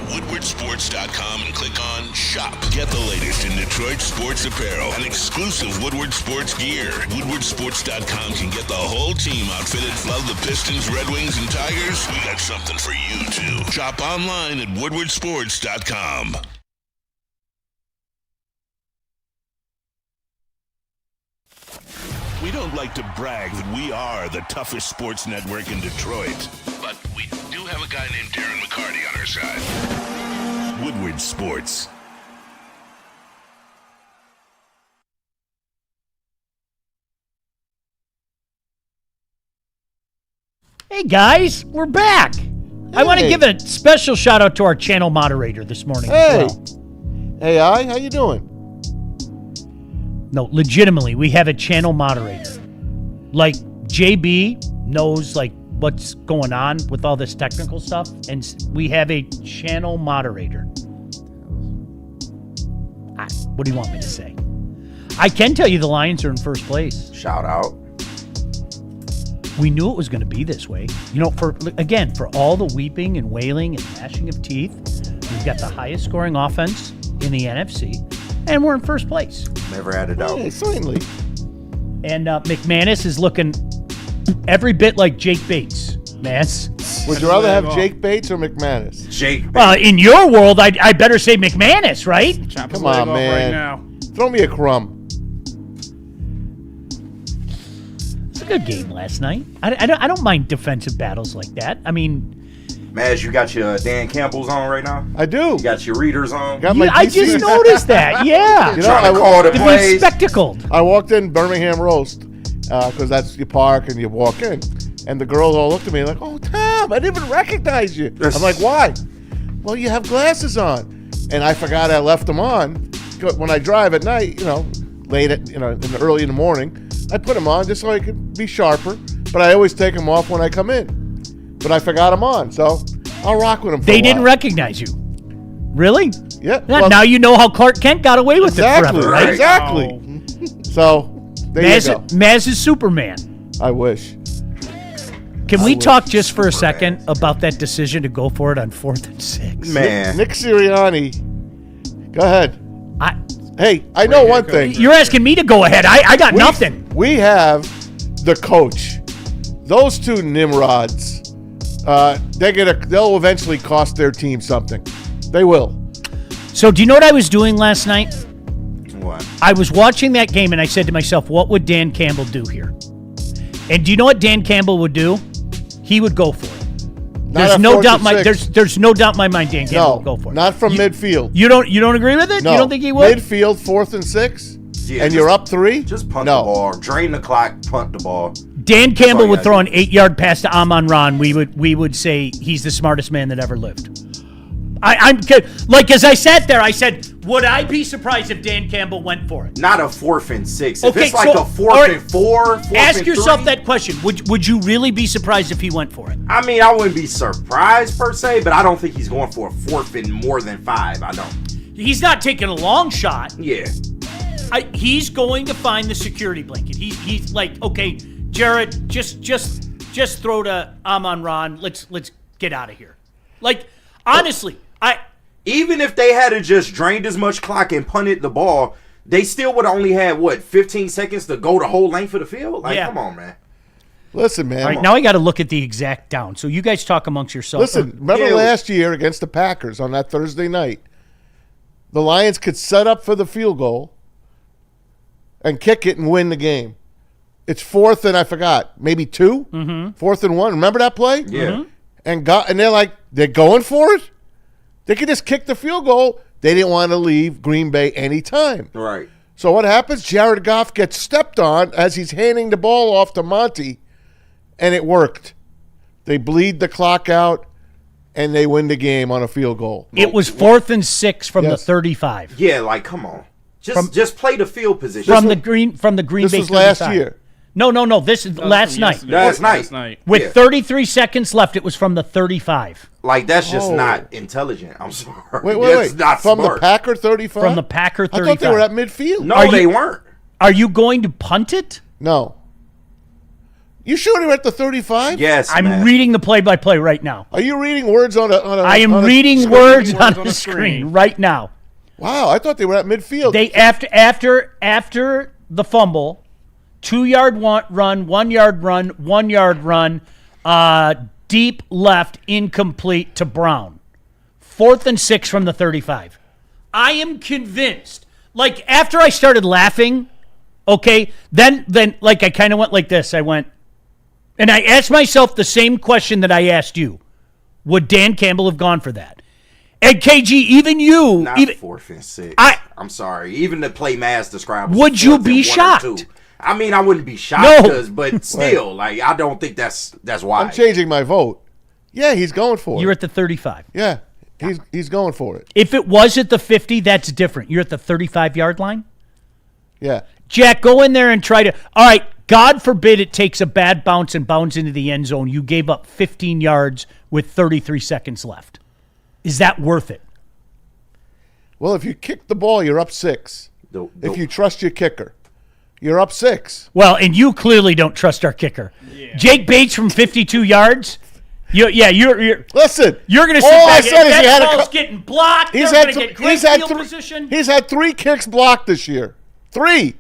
woodwardsports.com and click on Shop. Get the latest in Detroit sports apparel and exclusive Woodward sports gear. Woodwardsports.com can get the whole team outfitted. Love the Pistons, Red Wings, and Tigers? We got something for you, too. Shop online at woodwardsports.com. We don't like to brag that we are the toughest sports network in Detroit, but we do have a guy named Darren McCarty on our side. Woodward Sports. Hey guys, we're back. Hey. I want to give a special shout out to our channel moderator this morning as well. Hey, how you doing? No, legitimately, we have a channel moderator. Like, JB knows, like, what's going on with all this technical stuff, and we have a channel moderator. What do you want me to say? I can tell you the Lions are in first place. Shout out. We knew it was going to be this way. You know, for all the weeping and wailing and gnashing of teeth, we've got the highest scoring offense in the NFC, and we're in first place. Never had a doubt. Yeah, certainly. And McManus is looking every bit like Jake Bates, Mass. Would you rather have Jake Bates or McManus? Jake Bates. Well, in your world, I better say McManus, right? Come on, man. Right now. Throw me a crumb. It's a good game last night. I don't mind defensive battles like that. I mean, Maz, you got your Dan Campbell's on right now? I do. You got your readers on? I just noticed that, yeah. You know, I call the plays. Spectacled. I walked in Birmingham Roast, because that's you park and you walk in. And the girls all looked at me like, oh, Tom, I didn't even recognize you. I'm like, why? Well, you have glasses on. And I forgot I left them on. When I drive at night, late at, early in the morning, I put them on just so I could be sharper. But I always take them off when I come in. But I forgot them on, so I'll rock with them for a while. They didn't recognize you. Really? Yeah. Now you know how Clark Kent got away with it forever, right? Exactly. So, there you go. Maz is Superman. I wish. Can we talk just for a second about that decision to go for it on 4th and 6? Man. Nick Sirianni. Go ahead. I know one thing. You're asking me to go ahead. I got nothing. We have the coach. Those two nimrods, they'll eventually cost their team something. They will. So do you know what I was doing last night? What? I was watching that game and I said to myself, what would Dan Campbell do here? And do you know what Dan Campbell would do? He would go for it. There's no doubt in my mind Dan Campbell would go for it. Not from midfield. You don't agree with it? No. You don't think he would? Midfield, 4th and 6, Yeah, and you're up 3? Just punt the ball. Drain the clock, punt the ball. Dan Campbell would throw an 8-yard pass to Amon-Ra, and we would say he's the smartest man that ever lived. I'm like, as I sat there, I said, would I be surprised if Dan Campbell went for it? Not a 4th and 6. Okay, if it's like a 4th and 4, 4th ask yourself 3, that question. Would you really be surprised if he went for it? I mean, I wouldn't be surprised per se, but I don't think he's going for a 4th and more than 5. I don't. He's not taking a long shot. Yeah. He's going to find the security blanket. He's like, okay, Jarrett, just throw to Amon-Ra. Let's get out of here. Like, honestly, even if they had just drained as much clock and punted the ball, they still would have only had 15 seconds to go the whole length of the field. Like, come on, man. Listen, man. All right, now I got to look at the exact down. So you guys talk amongst yourselves. Listen, remember last year against the Packers on that Thursday night, the Lions could set up for the field goal and kick it and win the game. It's 4th and I forgot, maybe 2? Mm-hmm. 4th and 1. Remember that play? Yeah. Mm-hmm. And they're going for it? They could just kick the field goal. They didn't want to leave Green Bay any time. Right. So what happens? Jared Goff gets stepped on as he's handing the ball off to Monty, and it worked. They bleed the clock out, and they win the game on a field goal. It was 4th and 6 from the 35. Yeah, like, come on. Just play the field position. From the Green Bay 35. This was last year. No. This is last night. Last night. With 33 seconds left, it was from the 35. Like, that's just not intelligent. I'm sorry. Wait. Not from smart. the Packer 35? From the Packer 35. I thought they were at midfield. No, they weren't. Are you going to punt it? No. You sure you're at the 35? Yes, I'm man. reading the play-by-play right now. Are you reading words on a I am on a reading screen? words on on the a screen screen. right now. Wow, I thought they were at midfield. They after the fumble, 2-yard run, 1-yard run, 1-yard run, deep left, incomplete to Brown. 4th and 6 from the 35. I am convinced. Like after I started laughing, okay, then like I kind of went like this. I went, and I asked myself the same question that I asked you: would Dan Campbell have gone for that? And KG, even you, Not even 4th and 6. I- I'm sorry. Even the play Mass described. Would you 4th and be 1 or shocked? 2. I mean, I wouldn't be shocked, No. but still, like, I don't think that's why. I'm changing my vote. Yeah, he's going for you're it. at the 35. Yeah, he's going for it. If it was at the 50, that's different. You're at the 35-yard line. Yeah. Jack, go in there and try to. All right, God forbid it takes a bad bounce and bounds into the end zone. You gave up 15 yards with 33 seconds left. Is that worth it? Well, if you kick the ball, you're up 6. The- If you trust your kicker, you're up 6. Well, and you clearly don't trust our kicker. Yeah. Jake Bates from 52 yards. You're Listen, going to sit all I back. said is he had that a ball's cou- getting blocked. He's They're had going to th- get great he's had field three- position. He's had 3 kicks blocked this year. 3.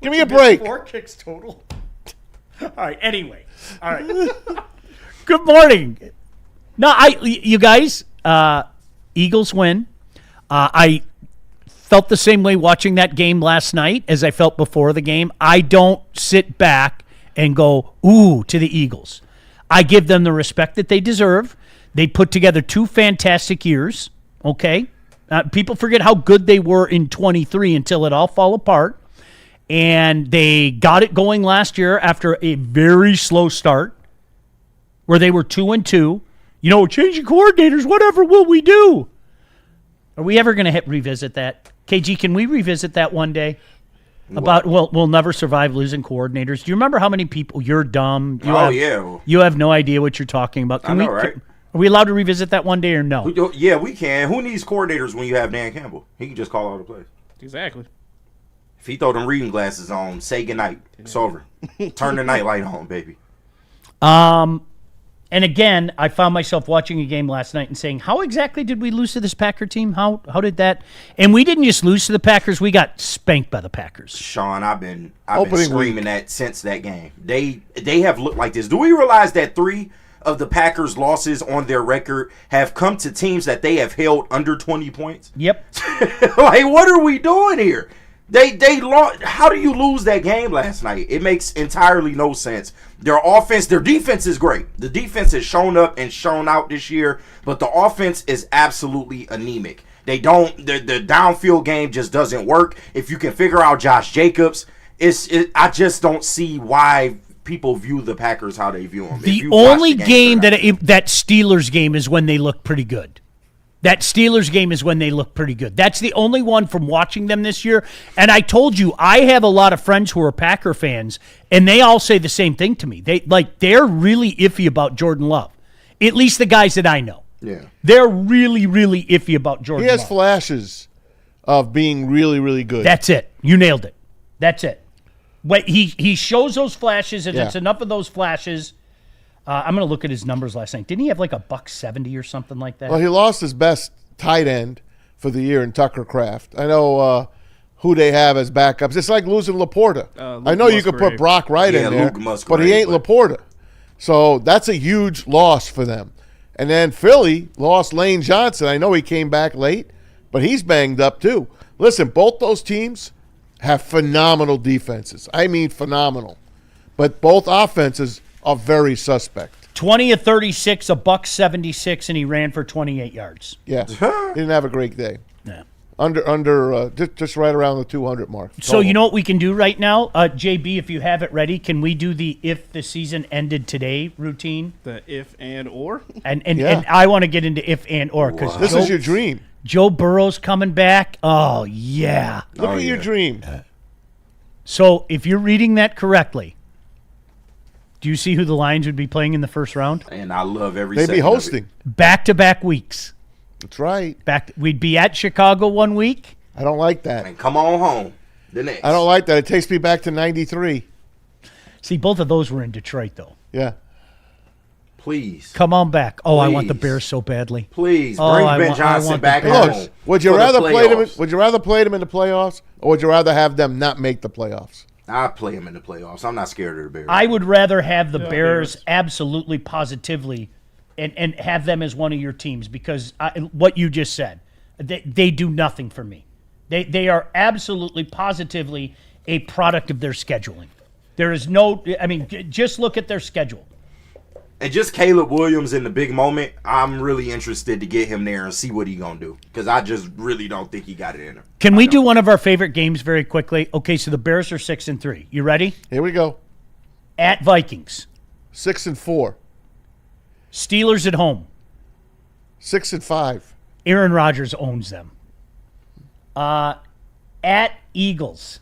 Give me a break. 4 kicks total. All right. Anyway. All right. Good morning. No, you guys. Eagles win. I felt the same way watching that game last night as I felt before the game. I don't sit back and go, ooh, to the Eagles. I give them the respect that they deserve. They put together 2 fantastic years, okay? People forget how good they were in 23 until it all fell apart. And they got it going last year after a very slow start where they were 2-2. You know, changing coordinators, whatever will we do? Are we ever going to revisit that? KG, can we revisit that one day? About we'll never survive losing coordinators. Do you remember how many people? You're dumb. yeah. You have no idea what you're talking about. I know, right? Are we allowed to revisit that one day or no? Yeah, we can. Who needs coordinators when you have Dan Campbell? He can just call all the plays. Exactly. If he throw them reading glasses on, say goodnight. It's over. Turn the nightlight on, baby. And again, I found myself watching a game last night and saying, how exactly did we lose to this Packer team? How did that? And we didn't just lose to the Packers. We got spanked by the Packers. Sean, I've been Opening screaming that since that game. They have looked like this. Do we realize that 3 of the Packers' losses on their record have come to teams that they have held under 20 points? Yep. Like, what are we doing here? They lost. How do you lose that game last night? It makes entirely no sense. Their defense is great. The defense has shown up and shown out this year, but the offense is absolutely anemic. The downfield game just doesn't work. If you can figure out Josh Jacobs, I just don't see why people view the Packers how they view them. The only game that Steelers game is when they look pretty good. That Steelers game is when they look pretty good. That's the only one from watching them this year. And I told you, I have a lot of friends who are Packer fans, and they all say the same thing to me. They're really iffy about Jordan Love. At least the guys that I know. Yeah. They're really, really iffy about Jordan He has Love. flashes of being really, really good. That's it. You nailed it. That's it. But he shows those flashes, and Yeah. it's enough of those flashes. I'm going to look at his numbers last night. Didn't he have like $170 or something like that? Well, he lost his best tight end for the year in Tucker Kraft. I know who they have as backups. It's like losing Laporta. Luke I know you could put Musgrave. Brock Wright Yeah, in there, Luke Musgrave, but he ain't but- Laporta. So that's a huge loss for them. And then Philly lost Lane Johnson. I know he came back late, but he's banged up too. Listen, both those teams have phenomenal defenses. I mean phenomenal. But both offenses are very suspect. 20 of 36, $176, and he ran for 28 yards. Yeah. Didn't have a great day. Yeah. Just right around the 200 mark. So you know what we can do right now? JB, if you have it ready, can we do the if the season ended today routine? The if and or. And Yeah. I want to get into if and or because This is your dream. Joe Burrow's coming back. Oh, yeah. Look Oh, at your yeah. dream. So if you're reading that correctly, do you see who the Lions would be playing in the first round? And I love every They'd second be of it. hosting. Back-to-back weeks. That's right. We'd be at Chicago one week. I don't like that. And come on home. The next. I don't like that. It takes me back to 93. See, both of those were in Detroit, though. Yeah. Please. Come on back. Oh, I want the Please. Bears so badly. Please Oh, bring I Ben want- I Johnson want the back Bears. home. Look, would you for the rather play them? playoffs. Would you rather play them in the playoffs, or would you rather have them not make the playoffs? I play him in the playoffs. I'm not scared of the Bears. I would rather have the Bears Bears. absolutely positively and have them as one of your teams because what you just said, they do nothing for me. They are absolutely positively a product of their scheduling. There is no, I mean, just look at their schedule. And just Caleb Williams in the big moment, I'm really interested to get him there and see what he going to do. Because I just really don't think he got it in him. Can we do one of our favorite games very quickly? Okay, so the Bears are 6-3. You ready? Here we go. At Vikings. 6-4. Steelers at home. 6-5. Aaron Rodgers owns them. At Eagles.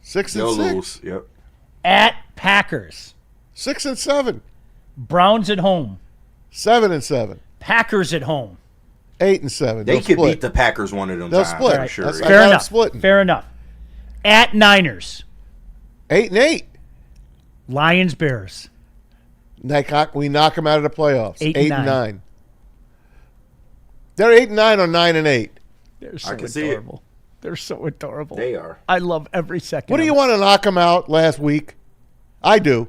6-6. They'll lose. Yep. At Packers. 6-7. Browns at home. 7-7. Packers at home. 8-7. They They'll could split. beat the Packers one of them They'll times. split. For sure. That's- Yeah. Fair got 'em enough. splitting. Fair enough. At Niners. 8-8. Lions Bears. We knock them out of the playoffs. 8-9. They're 8-9 or 9-8. They're so can see it. adorable. They're so adorable. They are. I love every second. What do of you it. want to knock them out last week? I do.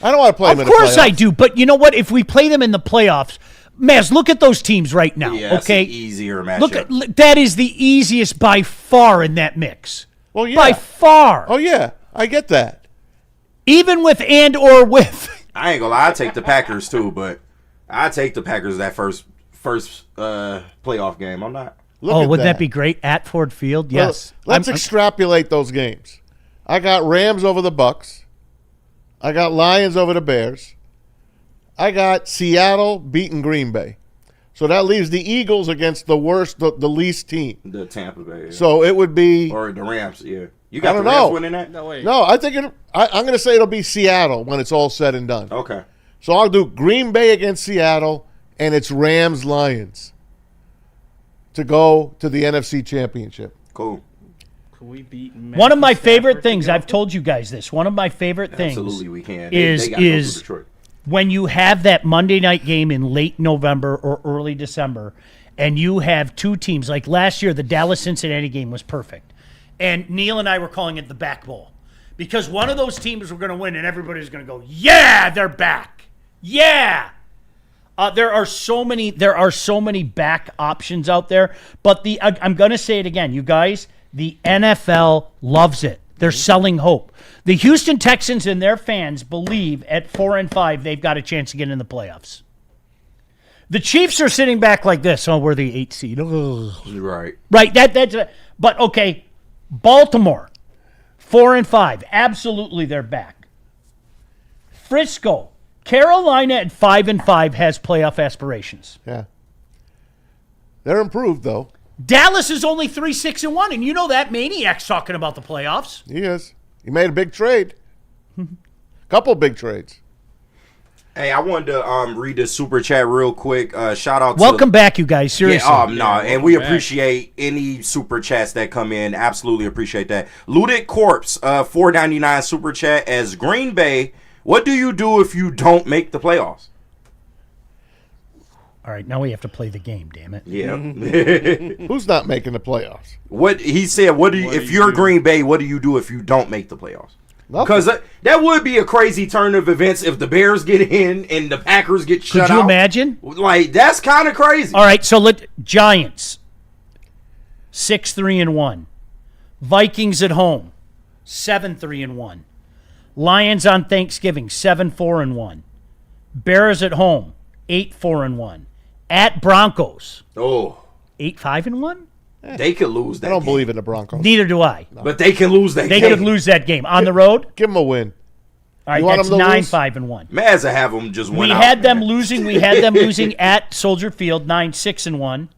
I don't want to play them Of in the playoffs. course I do, but you know what? If we play them in the playoffs, Maz, look at those teams right now. Yeah, that's okay, an easier matchup. look, that is the easiest by far in that mix. Well, yeah. By far. Oh, yeah. I get that. Even with and or with. I ain't gonna lie, I take the Packers too, but I take the Packers that first playoff game. I'm not. Look Oh, at wouldn't that be great at Ford Field? Well, Yes. let's extrapolate those games. I got Rams over the Bucks. I got Lions over the Bears. I got Seattle beating Green Bay. So that leaves the Eagles against the worst, the least team. The Tampa Bay. Yeah. So it would be. Or the Rams, yeah. You I got the don't Rams know. winning that? No way. No, I think I'm going to say it'll be Seattle when it's all said and done. Okay. So I'll do Green Bay against Seattle, and it's Rams Lions to go to the NFC Championship. Cool. Can we beat One of my Matthew favorite Stafford to things, go? I've told you guys this, one of my favorite things Absolutely, we can. is they gotta go to Detroit. when you have that Monday night game in late November or early December, and you have two teams, like last year, the Dallas-Cincinnati game was perfect. And Neil and I were calling it the back bowl. Because one of those teams were going to win, and everybody's going to go, yeah, they're back. Yeah. There are so many back options out there. But I'm going to say it again, you guys, the NFL loves it. They're selling hope. The Houston Texans and their fans believe at 4-5 they've got a chance to get in the playoffs. The Chiefs are sitting back like this. Oh, we're the 8th seed. Ugh. Right. Right. But okay, Baltimore, 4-5. Absolutely, they're back. Frisco, Carolina at 5-5 has playoff aspirations. Yeah. They're improved, though. Dallas is only 3-6-1, and you know that maniac's talking about the playoffs. He is. He made a big trade. Couple big trades. Hey, I wanted to read the super chat real quick. Shout out to Welcome back, you guys. Seriously. and we welcome back. appreciate any super chats that come in. Absolutely appreciate that. Looted Corpse, $4.99 super chat as Green Bay. What do you do if you don't make the playoffs? All right, now we have to play the game, damn it. Yeah. Who's not making the playoffs? What he said? What do you? If you're Green Bay, what do you do if you don't make the playoffs? Nothing. Because that would be a crazy turn of events if the Bears get in and the Packers get shut out. Could you imagine? Like, that's kind of crazy. All right, so Giants, 6-3-1. Vikings at home, 7-3-1. Lions on Thanksgiving, 7-4-1. Bears at home, 8-4-1. At Broncos, Oh, 8-5-1. they could lose that I don't game. believe in the Broncos. Neither do I. But they can lose that They game. could lose that game on the road. Give them a win. All right, You want that's them to lose? 9-5-1. Mazza have them just win We out, had them man. losing. We had them losing at Soldier Field, 9-6-1.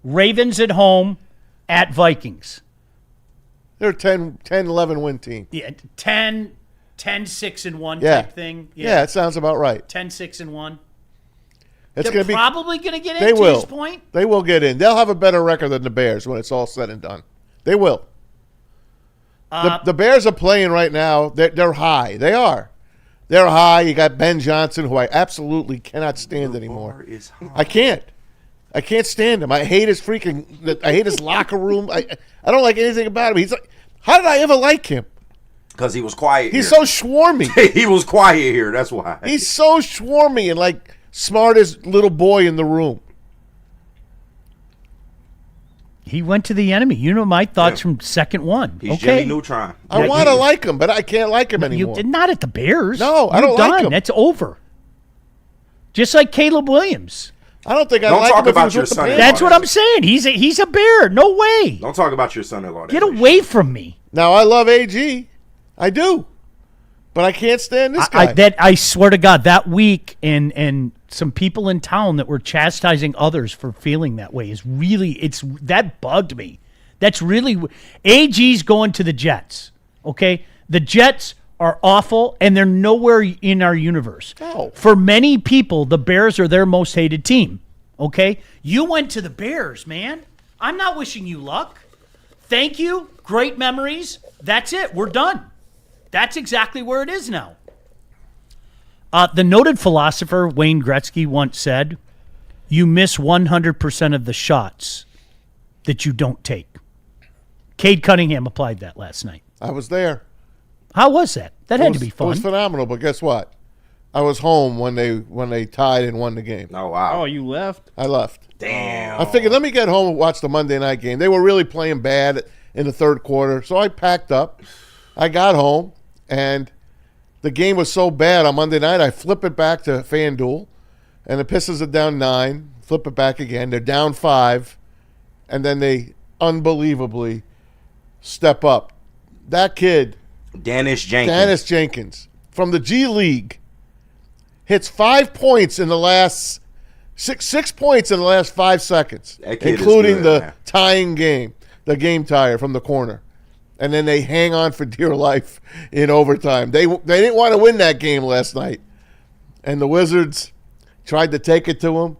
Ravens at home, at Vikings. They're a 10-11 win team. Yeah, 10-6-1 Yeah. type thing. Yeah, it sounds about right. 10-6-1. It's They're going to be. probably going to get They in, to will. his point. They will get in. They'll have a better record than the Bears when it's all said and done. They will. The Bears are playing right now. They're high. They are. They're high. You got Ben Johnson, who I absolutely cannot stand anymore. I can't stand him. I hate his locker room. I don't like anything about him. He's like, how did I ever like him? Because he was quiet. He's so swarmy. He was quiet here. That's why. He's so swarmy and like smartest little boy in the room. He went to the enemy. You know my thoughts from second one. He's okay. Jimmy Neutron. I want to like him, but I can't like him anymore. Not at the Bears. No, I You're don't like done. him. That's over. Just like Caleb Williams. I don't think I Don't like talk him if he about was your with the son. Bears. That's what I'm saying. He's a Bear. No way. Don't talk about your son-in-law. Get away from me. Now, I love AG. I do. But I can't stand this guy. I swear to God, that week and some people in town that were chastising others for feeling that way that bugged me. That's really AG's going to the Jets. Okay, the Jets are awful and they're nowhere in our universe. No. For many people, the Bears are their most hated team. Okay, you went to the Bears, man. I'm not wishing you luck. Thank you. Great memories. That's it. We're done. That's exactly where it is now. The noted philosopher Wayne Gretzky once said, "You miss 100% of the shots that you don't take." Cade Cunningham applied that last night. I was there. How was that? That had to be It fun. was phenomenal, but guess what? I was home when they tied and won the game. Oh, wow. Oh, you left? I left. Damn. I figured, let me get home and watch the Monday night game. They were really playing bad in the third quarter, so I packed up. I got home, and the game was so bad on Monday night, I flip it back to FanDuel, and the Pistons are down 9. Flip it back again. They're down 5, and then they unbelievably step up. That kid, Dennis Jenkins from the G League, hits 5 points in the last 6 points in the last 5 seconds, That kid is including good, the man. tying game, the game tire from the corner. And then they hang on for dear life in overtime. They didn't want to win that game last night. And the Wizards tried to take it to him.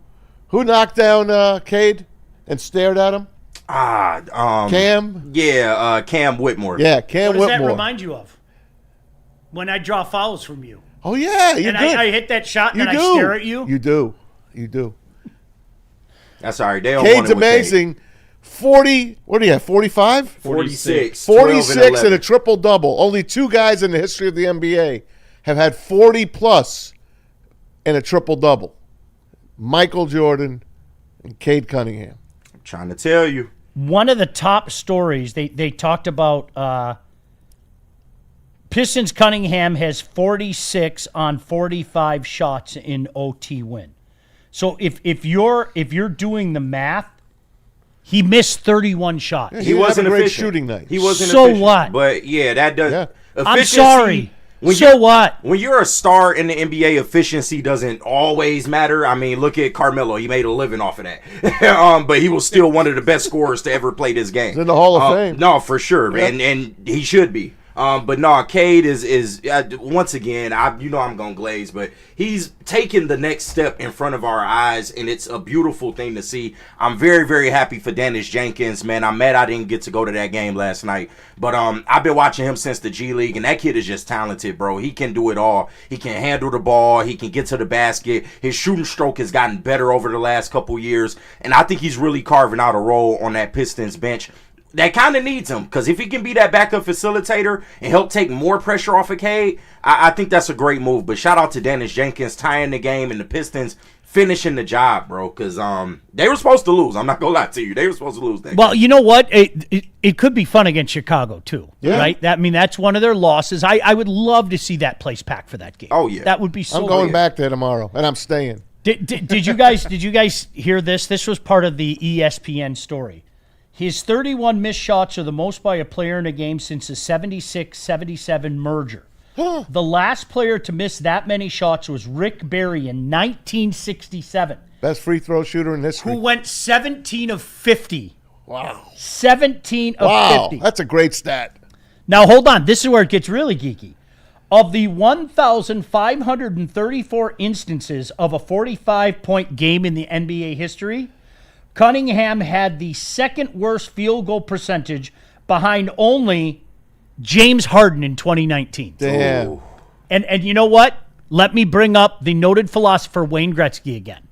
Who knocked down Cade and stared at him? Cam? Yeah, Cam Whitmore. Yeah, Cam What does Whitmore. that remind you of? When I draw fouls from you. Oh, yeah, you And do. I hit that shot and You then do. I stare at you? You do. You do. That's all right. They don't want Cade's it with Cade. amazing. 40, what do you have, 45? 46. 46 and a triple-double. Only 2 guys in the history of the NBA have had 40-plus and a triple-double. Michael Jordan and Cade Cunningham. I'm trying to tell you. One of the top stories, they talked about Pistons Cunningham has 46 on 45 shots in OT win. So if you're doing the math, he missed 31 shots. Yeah, He wasn't had a great efficient. shooting night. He wasn't So efficient. what? But yeah, that does. Yeah. I'm Efficiency- sorry. When So you- what? When you're a star in the NBA, efficiency doesn't always matter. I mean, look at Carmelo. He made a living off of that. But he was still one of the best scorers to ever play this game. He's in the Hall of Fame. No, for sure. Yeah. And he should be. But no, Cade is once again, I'm going to glaze, but he's taken the next step in front of our eyes, and it's a beautiful thing to see. I'm very, very happy for Dennis Jenkins, man. I'm mad I didn't get to go to that game last night. But I've been watching him since the G League, and that kid is just talented, bro. He can do it all. He can handle the ball. He can get to the basket. His shooting stroke has gotten better over the last couple years, and I think he's really carving out a role on that Pistons bench. That kind of needs him, because if he can be that backup facilitator and help take more pressure off of Cade, I think that's a great move. But shout out to Dennis Jenkins tying the game and the Pistons finishing the job, bro, because they were supposed to lose. I'm not going to lie to you. They were supposed to lose that Well, game. you know what? It could be fun against Chicago, too, Yeah. right? That's one of their losses. I would love to see that place packed for that game. Oh, yeah. That would be so I'm going good. back there tomorrow, and I'm staying. Did you guys hear this? This was part of the ESPN story. His 31 missed shots are the most by a player in a game since the 76-77 merger. The last player to miss that many shots was Rick Barry in 1967, Best free throw shooter in history. who went 17 of 50. Wow. 17 of Wow, 50. that's a great stat. Now, hold on. This is where it gets really geeky. Of the 1,534 instances of a 45-point game in the NBA history, Cunningham had the second worst field goal percentage behind only James Harden in 2019. Damn. Ooh. And you know what? Let me bring up the noted philosopher Wayne Gretzky again.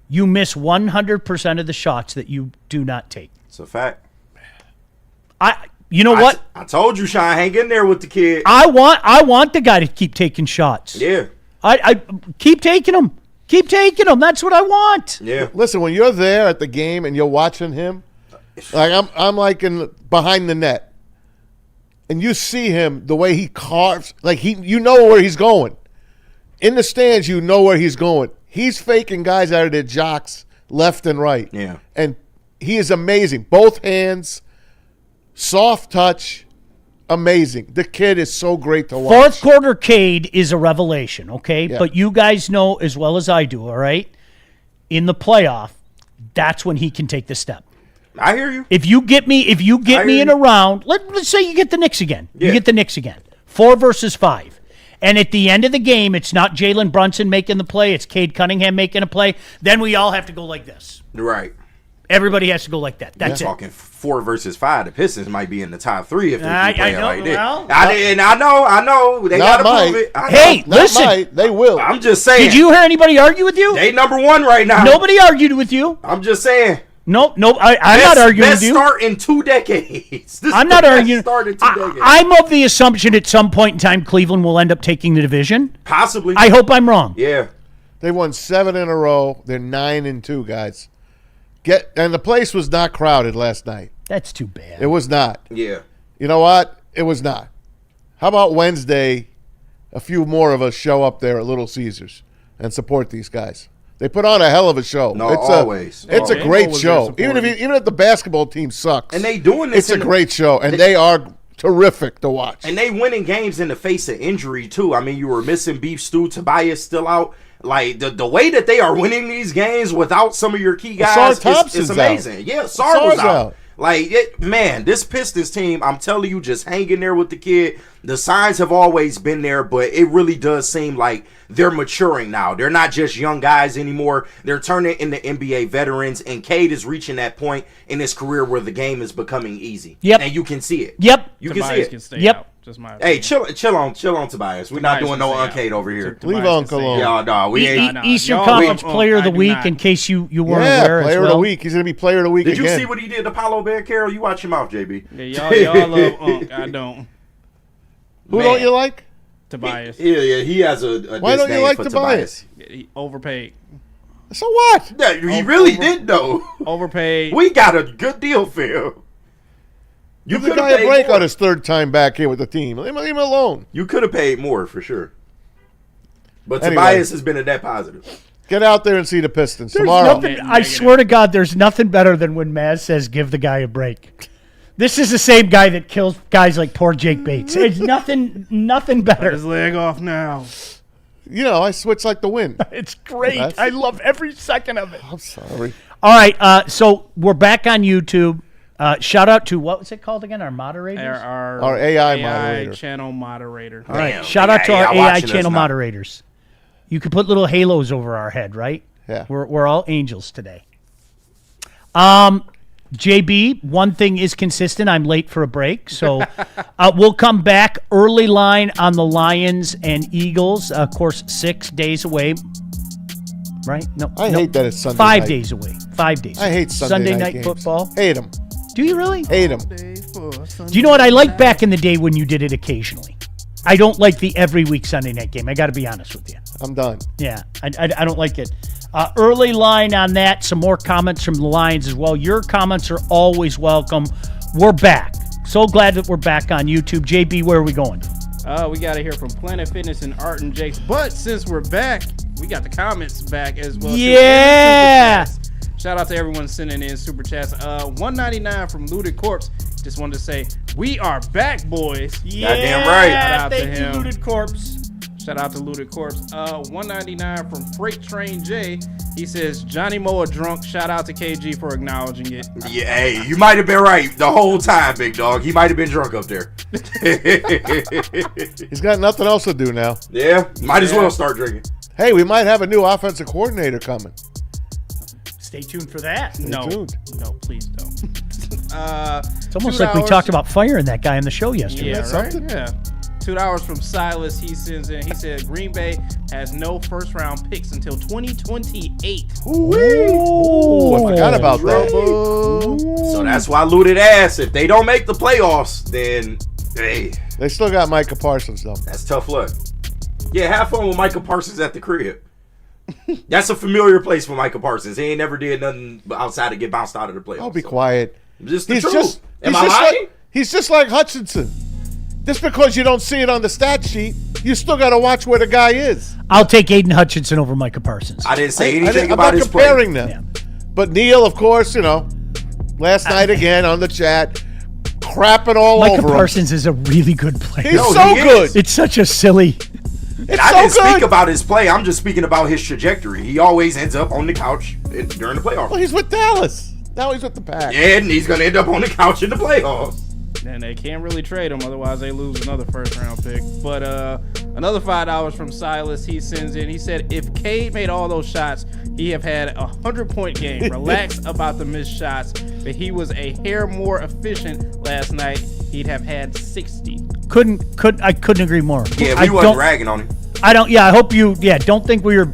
You miss 100% of the shots that you do not take. It's a fact. You know what? I told you, Sean, hang in there with the kid. I want the guy to keep taking shots. Yeah. I keep taking them. Keep taking them. That's what I want. Yeah. Listen, when you're there at the game and you're watching him, like I'm like behind the net, and you see him the way he carves, like you know where he's going. In the stands, you know where he's going. He's faking guys out of their jocks left and right. Yeah. And he is amazing. Both hands, soft touch, amazing. The kid is so great to watch. Fourth quarter CADE is a revelation, okay? Yeah. But you guys know as well as I do, all right? In the playoff, that's when he can take the step. I hear you. If you get me in a round, let's say you get the Knicks again. Yeah. You get the Knicks again. 4 versus 5. And at the end of the game, it's not Jalen Brunson making the play, it's Cade Cunningham making a play. Then we all have to go like this. Right. Everybody has to go like that. That's it. Talking 4 versus 5. The Pistons might be in the top 3 if they keep playing know, like this. well, I know. They Not got to might. prove it. I know. Hey, Not listen. might, they will. I'm just saying. Did you hear anybody argue with you? They number 1 right now. Nobody argued with you. I'm just saying. No, I'm not arguing with you. Start in 2 decades. This I'm not best arguing. Start in 2 decades. I'm of the assumption at some point in time Cleveland will end up taking the division. Possibly. I hope I'm wrong. Yeah. They won 7 in a row. They're 9-2, guys. And the place was not crowded last night. That's too bad. It was not. Yeah. You know what? It was not. How about Wednesday, a few more of us show up there at Little Caesars and support these guys? They put on a hell of a show. No, it's always. It's Oh, a great always show. there Even if the basketball team sucks. And they doing this. It's a great show, and they are terrific to watch. And they winning games in the face of injury, too. I mean, you were missing Beef Stew. Tobias still out. Like, the way that they are winning these games without some of your key guys is amazing. Yeah, Sar was out. Like, this Pistons team, I'm telling you, just hang in there with the kid. The signs have always been there, but it really does seem like they're maturing now. They're not just young guys anymore. They're turning into NBA veterans, and Cade is reaching that point in his career where the game is becoming easy. Yep. And you can see it. Yep. You Tobias can see it. Can stay Yep. out. Just my Hey, opinion. chill on Tobias. We're not Tobias doing no can stay uncade out. over here. Tobias Leave can Uncle stay alone. out. Yeah, no, we ain't. Nah, Eastern y'all Conference love Player of the I do Week, not. in case you weren't Yeah, aware player as of well. the week. He's going to be player of the week Did you again. see what he did to Paolo Banchero? You watch your mouth, JB. Yeah, y'all love Unk. I don't. Who Man. don't you like? Tobias. Yeah, he has a Why don't you disdain like for Tobias? He overpaid. So what? Yeah, he really did, though. Overpaid. We got a good deal for him. You Give the could guy have a paid break more. on his 3rd time back here with the team. Leave him alone. You could have paid more, for sure. But Anyway. Tobias has been a net positive. Get out there and see the Pistons There's tomorrow. nothing, I swear to God, there's nothing better than when Maz says, give the guy a break. This is the same guy that kills guys like poor Jake Bates. It's nothing better. His leg off now. You know, I switch like the wind. It's great. That's- I love every second of it. I'm sorry. All right, so we're back on YouTube. Shout out to, what was it called again? Our moderators? Our AI moderator. channel moderator. All right, Damn, shout the out to our AI watching us channel now. moderators. You could put little halos over our head, right? Yeah. We're all angels today. JB, one thing is consistent. I'm late for a break, so we'll come back. Early line on the Lions and Eagles. Of course, 6 days away. Right? No, I hate that it's Sunday 5 night. days away. 5 days. I hate Sunday night games. football. Hate them. Do you really? Hate them. Do you know what I like back in the day when you did it occasionally? I don't like the every week Sunday night game. I got to be honest with you. I'm done. Yeah, I don't like it. Early line on that. Some more comments from the Lions as well. Your comments are always welcome. We're back. So glad that we're back on YouTube. JB, where are we going? We got to hear from Planet Fitness and Art and Jakes. But since we're back, we got the comments back as well. too. Yeah. And super chats. Shout out to everyone sending in super chats. 199 from Looted Corpse. Just wanted to say, we are back, boys. Goddamn right. Shout out to Thank you, him. Looted Corpse. Shout out to Looted Corpse. 199 from Freight Train J. He says, Johnny Moa drunk. Shout out to KG for acknowledging it. Yeah, hey, you might have been right the whole time, big dog. He might have been drunk up there. He's got nothing else to do now. Yeah, might as well start drinking. Hey, we might have a new offensive coordinator coming. Stay tuned for that. No, tuned. no, please don't. It's almost like we talked about firing that guy on the show yesterday. Yeah, right? something? Yeah. $2 from Silas. He sends in. He said Green Bay has no first round picks until 2028. Ooh, I forgot about that. So that's why looted ass. If they don't make the playoffs, then hey, They still got Micah Parsons though. that's tough luck. Yeah, have fun with Micah Parsons at the crib. That's a familiar place for Micah Parsons. He ain't never did nothing outside of get bounced out of the playoffs. I'll be quiet. Just the He's truth. just Am he's I just lying? like, he's just like Hutchinson. Just because you don't see it on the stat sheet, you still got to watch where the guy is. I'll take Aiden Hutchinson over Micah Parsons. I didn't say I'm anything not about his play. comparing them. But Neil, of course, last night again on the chat, crapping all Micah over Parsons is a really good player. him. He's No, so he good. is. It's such a silly. And I so didn't speak good. about his play. I'm just speaking about his trajectory. He always ends up on the couch during the playoffs. Well, he's with Dallas. Now he's with the Pack. And he's going to end up on the couch in the playoffs. And they can't really trade him, otherwise they lose another first round pick. But another $5 from Silas. He sends in. He said if Cade made all those shots, he have had a 100-point game. Relax about the missed shots. But he was a hair more efficient last night. He'd have had 60. I couldn't agree more. Yeah, I we wasn't don't- ragging on him. I don't. Yeah, I hope you. Yeah, don't think we were.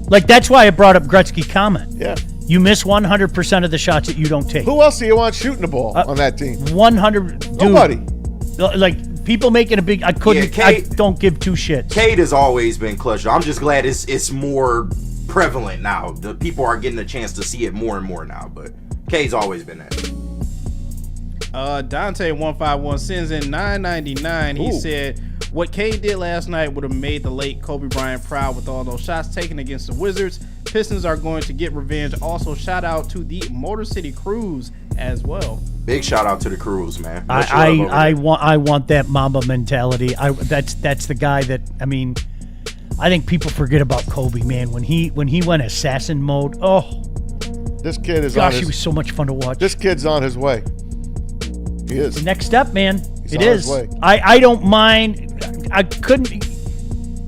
Like that's why I brought up Gretzky comment. Yeah. You miss 100% of the shots that you don't take. Who else do you want shooting the ball on that team? 100. Dude, Nobody. Like people making a big. I couldn't. Yeah, I Cade- don't give two shits. Cade has always been clutch. I'm just glad it's more prevalent now. The people are getting a chance to see it more and more now. But Cade's always been that. Dante151 sends in $9.99. He Ooh. said, what Cade did last night would have made the late Kobe Bryant proud with all those shots taken against the Wizards. Pistons are going to get revenge. Also, shout out to the Motor City Crews as well. Big shout out to the Crews, man. Much love over I there. want that Mamba mentality. That's the guy that I think people forget about Kobe, man. When he went assassin mode, oh This kid is gosh, on he was so much fun to watch. This kid's on his way. He is. The next step, man. He's It on his is. way. I don't mind. I couldn't.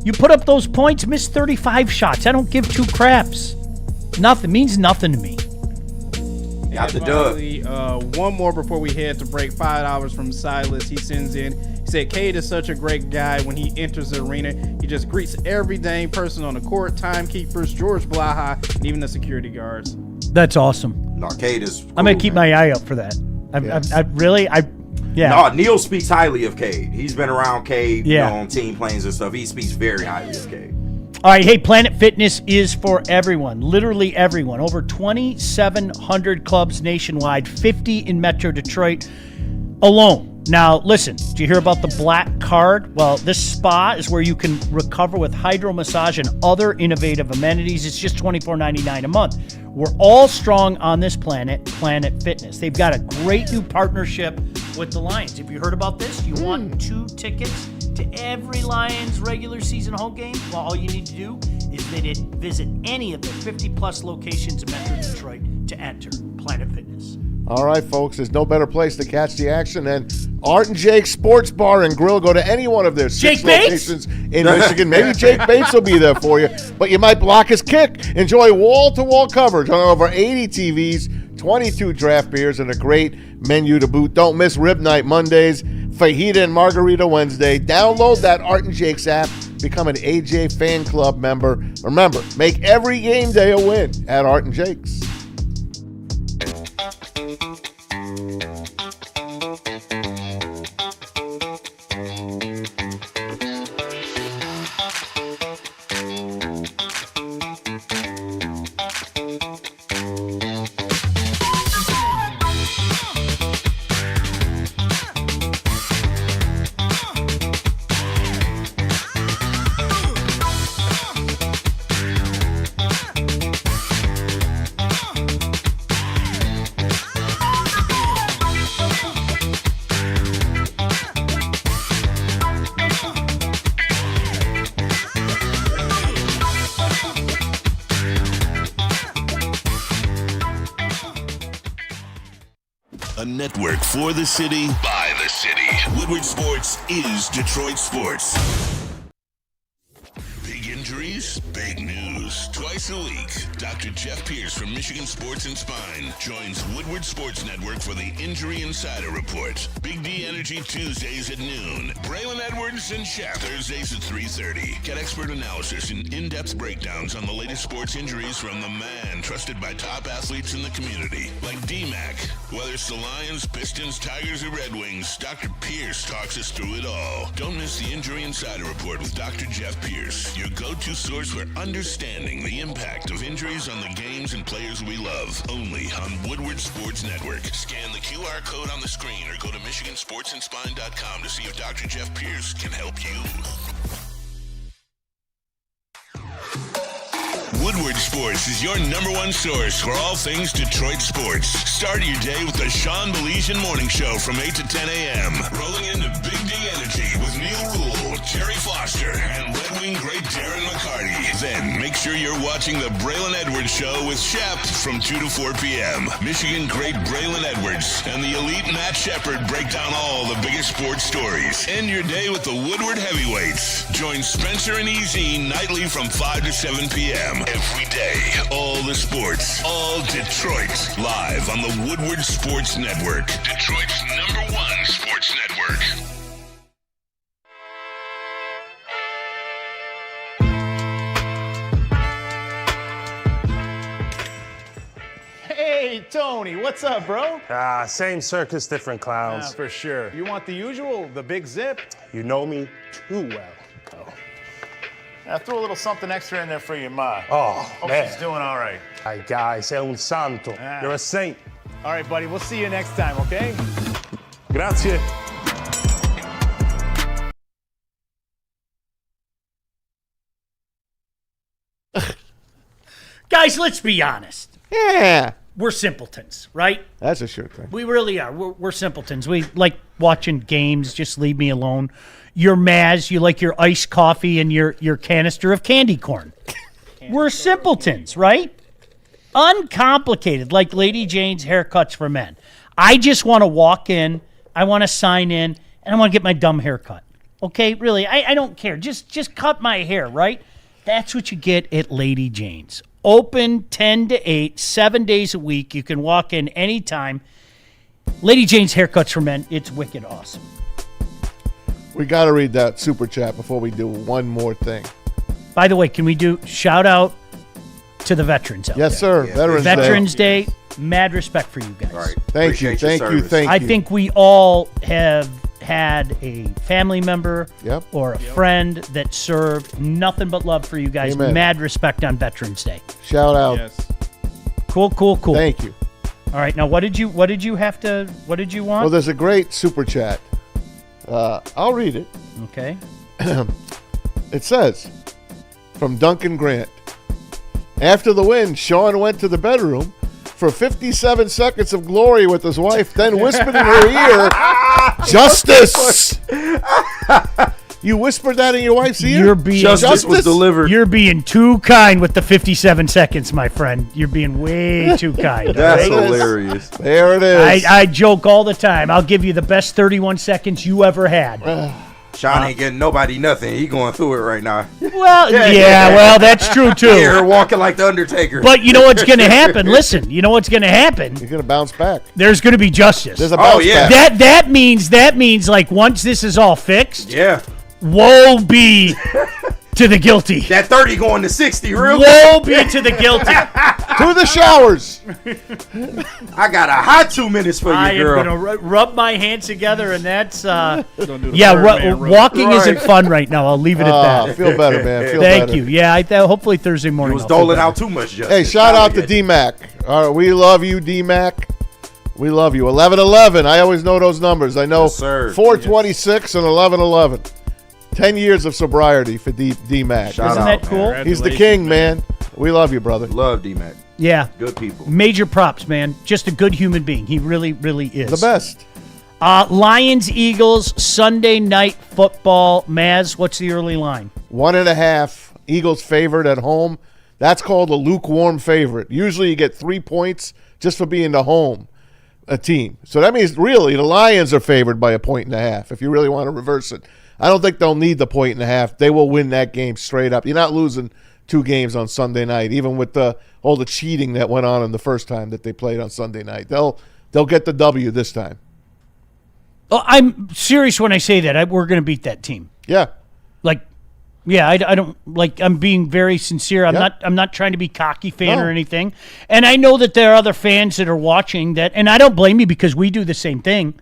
You put up those points, miss 35 shots. I don't give two craps. Nothing means nothing to me. Got the And dub. finally, one more before we head to break. $5 from Silas. He sends in. He said, Cade is such a great guy. When he enters the arena, he just greets every dang person on the court, timekeepers, George Blaha, and even the security guards. That's awesome. No, Cade is cool, I'm gonna keep man. my eye out for that. Yeah. No, Neil speaks highly of Cade. He's been around Cade, Yeah. on team planes and stuff. He speaks very highly of Cade. All right, hey, Planet Fitness is for everyone, literally everyone. Over 2,700 clubs nationwide, 50 in Metro Detroit alone. Now, listen, did you hear about the Black Card? Well, this spa is where you can recover with hydro massage and other innovative amenities. It's just $24.99 a month. We're all strong on this planet, Planet Fitness. They've got a great new partnership with the Lions. Have you heard about this? You want 2 tickets to every Lions regular season home game? Well, all you need to do is visit any of the 50-plus locations in Metro Detroit to enter Planet Fitness. All right, folks, there's no better place to catch the action than Art and Jake's Sports Bar and Grill. Go to any one of their 6 Jake Bates? locations in Michigan. Maybe Jake Bates will be there for you, but you might block his kick. Enjoy wall-to-wall coverage on over 80 TVs, 22 draft beers, and a great menu to boot. Don't miss Rib Night Mondays, Fajita and Margarita Wednesday. Download that Art and Jake's app. Become an AJ Fan Club member. Remember, make every game day a win at Art and Jake's. A network for the city, by the city. Woodward Sports is Detroit Sports. Big injury injuries? Big news. Twice a week, Dr. Jeff Pierce from Michigan Sports and Spine joins Woodward Sports Network for the Injury Insider Report. Big D Energy Tuesdays at noon. Braylon Edwards and Shaq Thursdays at 3:30. Get expert analysis and in-depth breakdowns on the latest sports injuries from the man trusted by top athletes in the community, like D-Mac. Whether it's the Lions, Pistons, Tigers, or Red Wings, Dr. Pierce talks us through it all. Don't miss the Injury Insider Report with Dr. Jeff Pierce, your go-to source for understanding the impact of injuries on the games and players we love. Only on Woodward Sports Network. Scan the QR code on the screen or go to MichiganSportsandSpine.com to see if Dr. Jeff Pierce can help you. Woodward Sports is your number one source for all things Detroit sports. Start your day with the Sean Baligian Morning Show from 8 to 10 a.m. Rolling into Big D Energy with Neil Rule, Jerry Foster, and Red Wing great Darren McCarty. Then make sure you're watching the Braylon Edwards Show with Shep from 2 to 4 p.m. Michigan great Braylon Edwards and the elite Matt Shepard break down all the biggest sports stories. End your day with the Woodward Heavyweights. Join Spencer and EZ nightly from 5 to 7 p.m. Every day, all the sports, all Detroit, live on the Woodward Sports Network, Detroit's number one sports network. Hey, Tony, what's up, bro? Same circus, different clowns. For sure. You want the usual, the big zip? You know me too well. I threw a little something extra in there for your ma. Oh, Hope man. she's doing all right. Ay, guy, sei un santo. You're a saint. All right, buddy, we'll see you next time, okay? Grazie. Guys, let's be honest. Yeah. We're simpletons, right? That's a sure thing. We really are. We're simpletons. We like watching games. Just leave me alone. You're Maz. You like your iced coffee and your canister of candy corn. We're simpletons, right? Uncomplicated, like Lady Jane's haircuts for men. I just want to walk in, I want to sign in, and I want to get my dumb haircut. Okay, really, I don't care. Just cut my hair, right? That's what you get at Lady Jane's. Open 10 to 8, 7 days a week. You can walk in anytime. Lady Jane's haircuts for men. It's wicked awesome. We got to read that super chat before we do one more thing. By the way, can we do shout out to the veterans out Yes, there? sir. Yeah. Veterans Day. Mad respect for you guys. All right. Thank you. Appreciate your Thank you. service. Thank I you. think we all have had a family member Yep. or a friend that served. Nothing but love for you guys. Amen. Mad respect on Veterans Day. Shout out. Yes. Cool. Thank you. All right, now what did you want? Well, there's a great super chat. I'll read it. Okay. It says, from Duncan Grant, after the win, Sean went to the bedroom for 57 seconds of glory with his wife, then whispered in her ear, "Justice!" You whispered that in your wife's ear? You're being Justice was delivered. You're being too kind with the 57 seconds, my friend. You're being way too kind. That's all right? hilarious. There it is. I joke all the time. I'll give you the best 31 seconds you ever had. Sean ain't getting nobody nothing. He going through it right now. Well, yeah, well, that's true too. Here, walking like the Undertaker. But you know what's going to happen? Listen, you know what's going to happen? You're going to bounce back. There's going to be justice. There's a bounce yeah. back. That means like once this is all fixed, yeah. woe be to the guilty. That 30 going to 60, real Woe be to the guilty. To the showers. I got a hot 2 minutes for you, I am girl. going to rub my hands together, and that's Don't do the yeah. Birdman rub. Walking Right. isn't fun right now. I'll leave it at that. Feel better, man. Feel Thank better. you. Yeah, hopefully Thursday He morning. was I'll feel doling better. out too much justice. Hey, shout out to D-Mac. All right, we love you, D-Mac. We love you. 11-11. I always know those numbers. I know Yes, sir. 426 and 11-11. 10 years of sobriety for D-Mac. Shout Isn't out, that cool? man. He's the king, man. We love you, brother. Love D-Mac. Yeah. Good people. Major props, man. Just a good human being. He really, really is. The best. Lions, Eagles, Sunday night football. Maz, what's the early line? 1.5. Eagles favored at home. That's called a lukewarm favorite. Usually you get 3 points just for being the home team. So that means really the Lions are favored by 1.5 if you really want to reverse it. I don't think they'll need the 1.5. They will win that game straight up. You're not losing 2 games on Sunday night, even with all the cheating that went on in the first time that they played on Sunday night. They'll get the W this time. Oh, I'm serious when I say that. We're going to beat that team. Yeah. I don't like. I'm being very sincere. I'm not trying to be cocky fan or anything. And I know that there are other fans that are watching that, and I don't blame you because we do the same thing.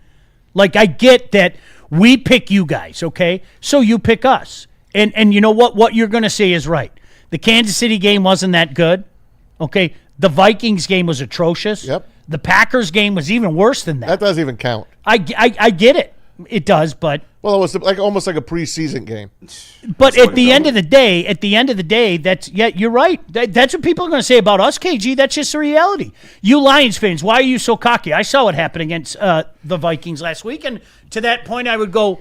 Like, I get that we pick you guys, okay? So you pick us. And you know what? What you're going to say is right. The Kansas City game wasn't that good, okay? The Vikings game was atrocious. Yep. The Packers game was even worse than that. That doesn't even count. I get it. It does, but Well, it was almost like a preseason game. But at the end of the day, that's you're right. That's what people are going to say about us, KG. That's just the reality. You Lions fans, why are you so cocky? I saw what happened against the Vikings last week, and to that point, I would go,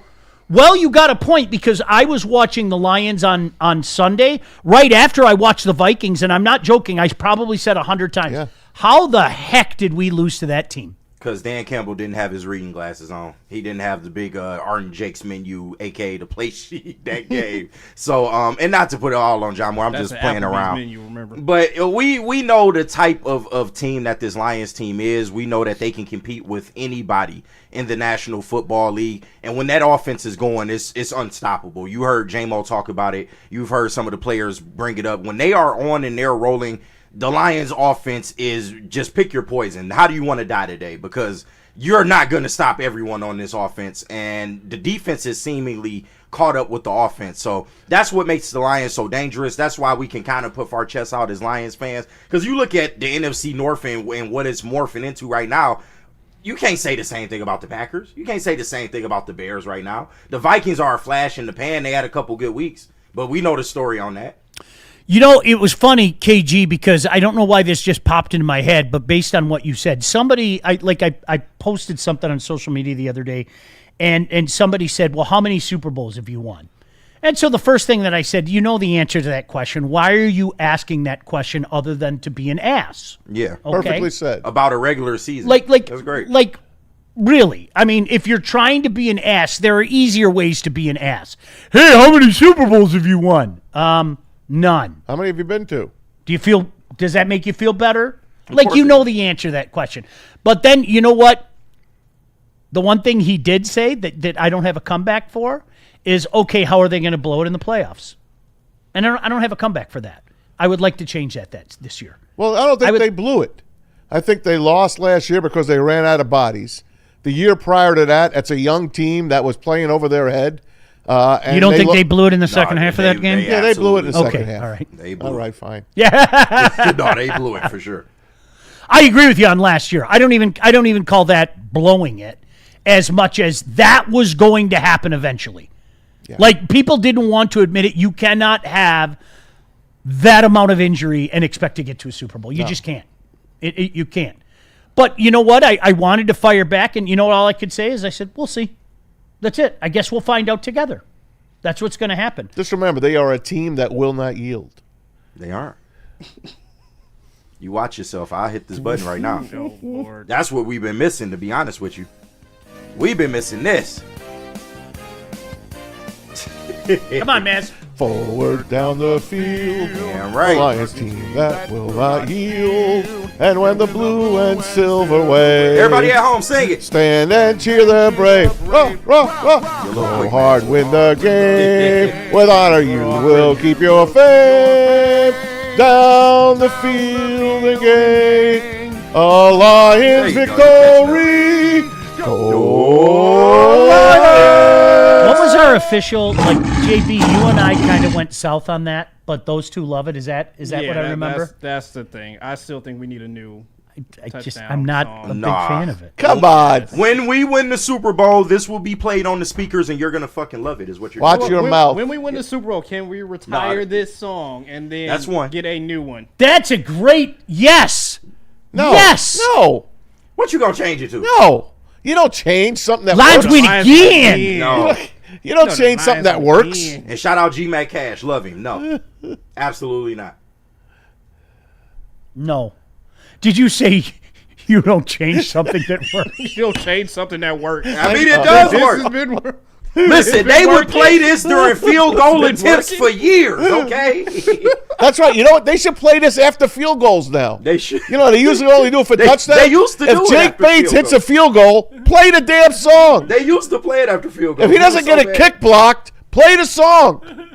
well, you got a point because I was watching the Lions on Sunday right after I watched the Vikings, and I'm not joking. I probably said 100 times, Yeah. How the heck did we lose to that team? Because Dan Campbell didn't have his reading glasses on. He didn't have the big Art and Jake's menu, a.k.a. the play sheet that game. So, and not to put it all on John Moore, I'm That's just an playing Applebee's around. menu, remember? But we know the type of team that this Lions team is. We know that they can compete with anybody in the National Football League. And when that offense is going, it's unstoppable. You heard J-Mo talk about it. You've heard some of the players bring it up. When they are on and they're rolling, the Lions offense is just pick your poison. How do you want to die today? Because you're not going to stop everyone on this offense, and the defense is seemingly caught up with the offense. So that's what makes the Lions so dangerous. That's why we can kind of puff our chests out as Lions fans, because you look at the NFC North and what it's morphing into right now. You can't say the same thing about the Packers. You can't say the same thing about the Bears right now. The Vikings are a flash in the pan. They had a couple good weeks, but we know the story on that. You know, it was funny, KG, because I don't know why this just popped into my head, but based on what you said, I posted something on social media the other day, and somebody said, well, how many Super Bowls have you won? And so the first thing that I said, you know the answer to that question. Why are you asking that question other than to be an ass? Yeah. Okay? Perfectly said. About a regular season. That's great. Really, I mean, if you're trying to be an ass, there are easier ways to be an ass. Hey, how many Super Bowls have you won? None. How many have you been to? Does that make you feel better? You know the answer to that question. But then, you know what? The one thing he did say that I don't have a comeback for is, okay, how are they going to blow it in the playoffs? And I don't have a comeback for that. I would like to change that this year. Well, I don't think they blew it. I think they lost last year because they ran out of bodies. The year prior to that, it's a young team that was playing over their head. And you don't think they blew it in the second half of that game? Yeah, they blew it in the second half. All right. They blew All it. right, fine. Yeah. No, they blew it for sure. I agree with you on last year. I don't even call that blowing it as much as that was going to happen eventually. Yeah. Like, people didn't want to admit it. You cannot have that amount of injury and expect to get to a Super Bowl. You just can't. You can't. But you know what? I wanted to fire back, and you know what all I could say is I said, we'll see. That's it. I guess we'll find out together. That's what's going to happen. Just remember, they are a team that will not yield. They aren't. You watch yourself. I'll hit this button right now. Oh, Lord. That's what we've been missing, to be honest with you. We've been missing this. Come on, man. Forward down the field. Damn right. The Lions team that will not yield. And when the blue and silver wave. Everybody at home, sing it. Stand and cheer the brave. Rah, rah, rah. Go hard, win the game. With honor you will keep your fame. Down the field and gain a Lions victory. Go Lions! What was our official, JB, you and I kind of went south on that, but those two love it. Is that what I remember? That's the thing. I still think we need a new I'm not a big fan of it. Come on. When we win the Super Bowl, this will be played on the speakers, and you're going to fucking love it, is what you're Watch doing. your mouth. When we win the Super Bowl, can we retire this song and then That's one. get a new one? That's a great yes. No. Yes. No. What you going to change it to? No. You don't change something that Lions works. win again. No. You don't change something that works. And shout out G-Mac Cash. Love him. No. Absolutely not. No. Did you say you don't change something that works? You don't change something that works. I mean, it does This work. has been Listen, they would play this during field goal attempts for years, okay? That's right. You know what? They should play this after field goals now. They should. You know, they usually only do it for touchdowns. They used to do If it Jake after Bates field hits a field goal, play the damn song. They used to play it after field goal. If he doesn't get a kick blocked, play the song.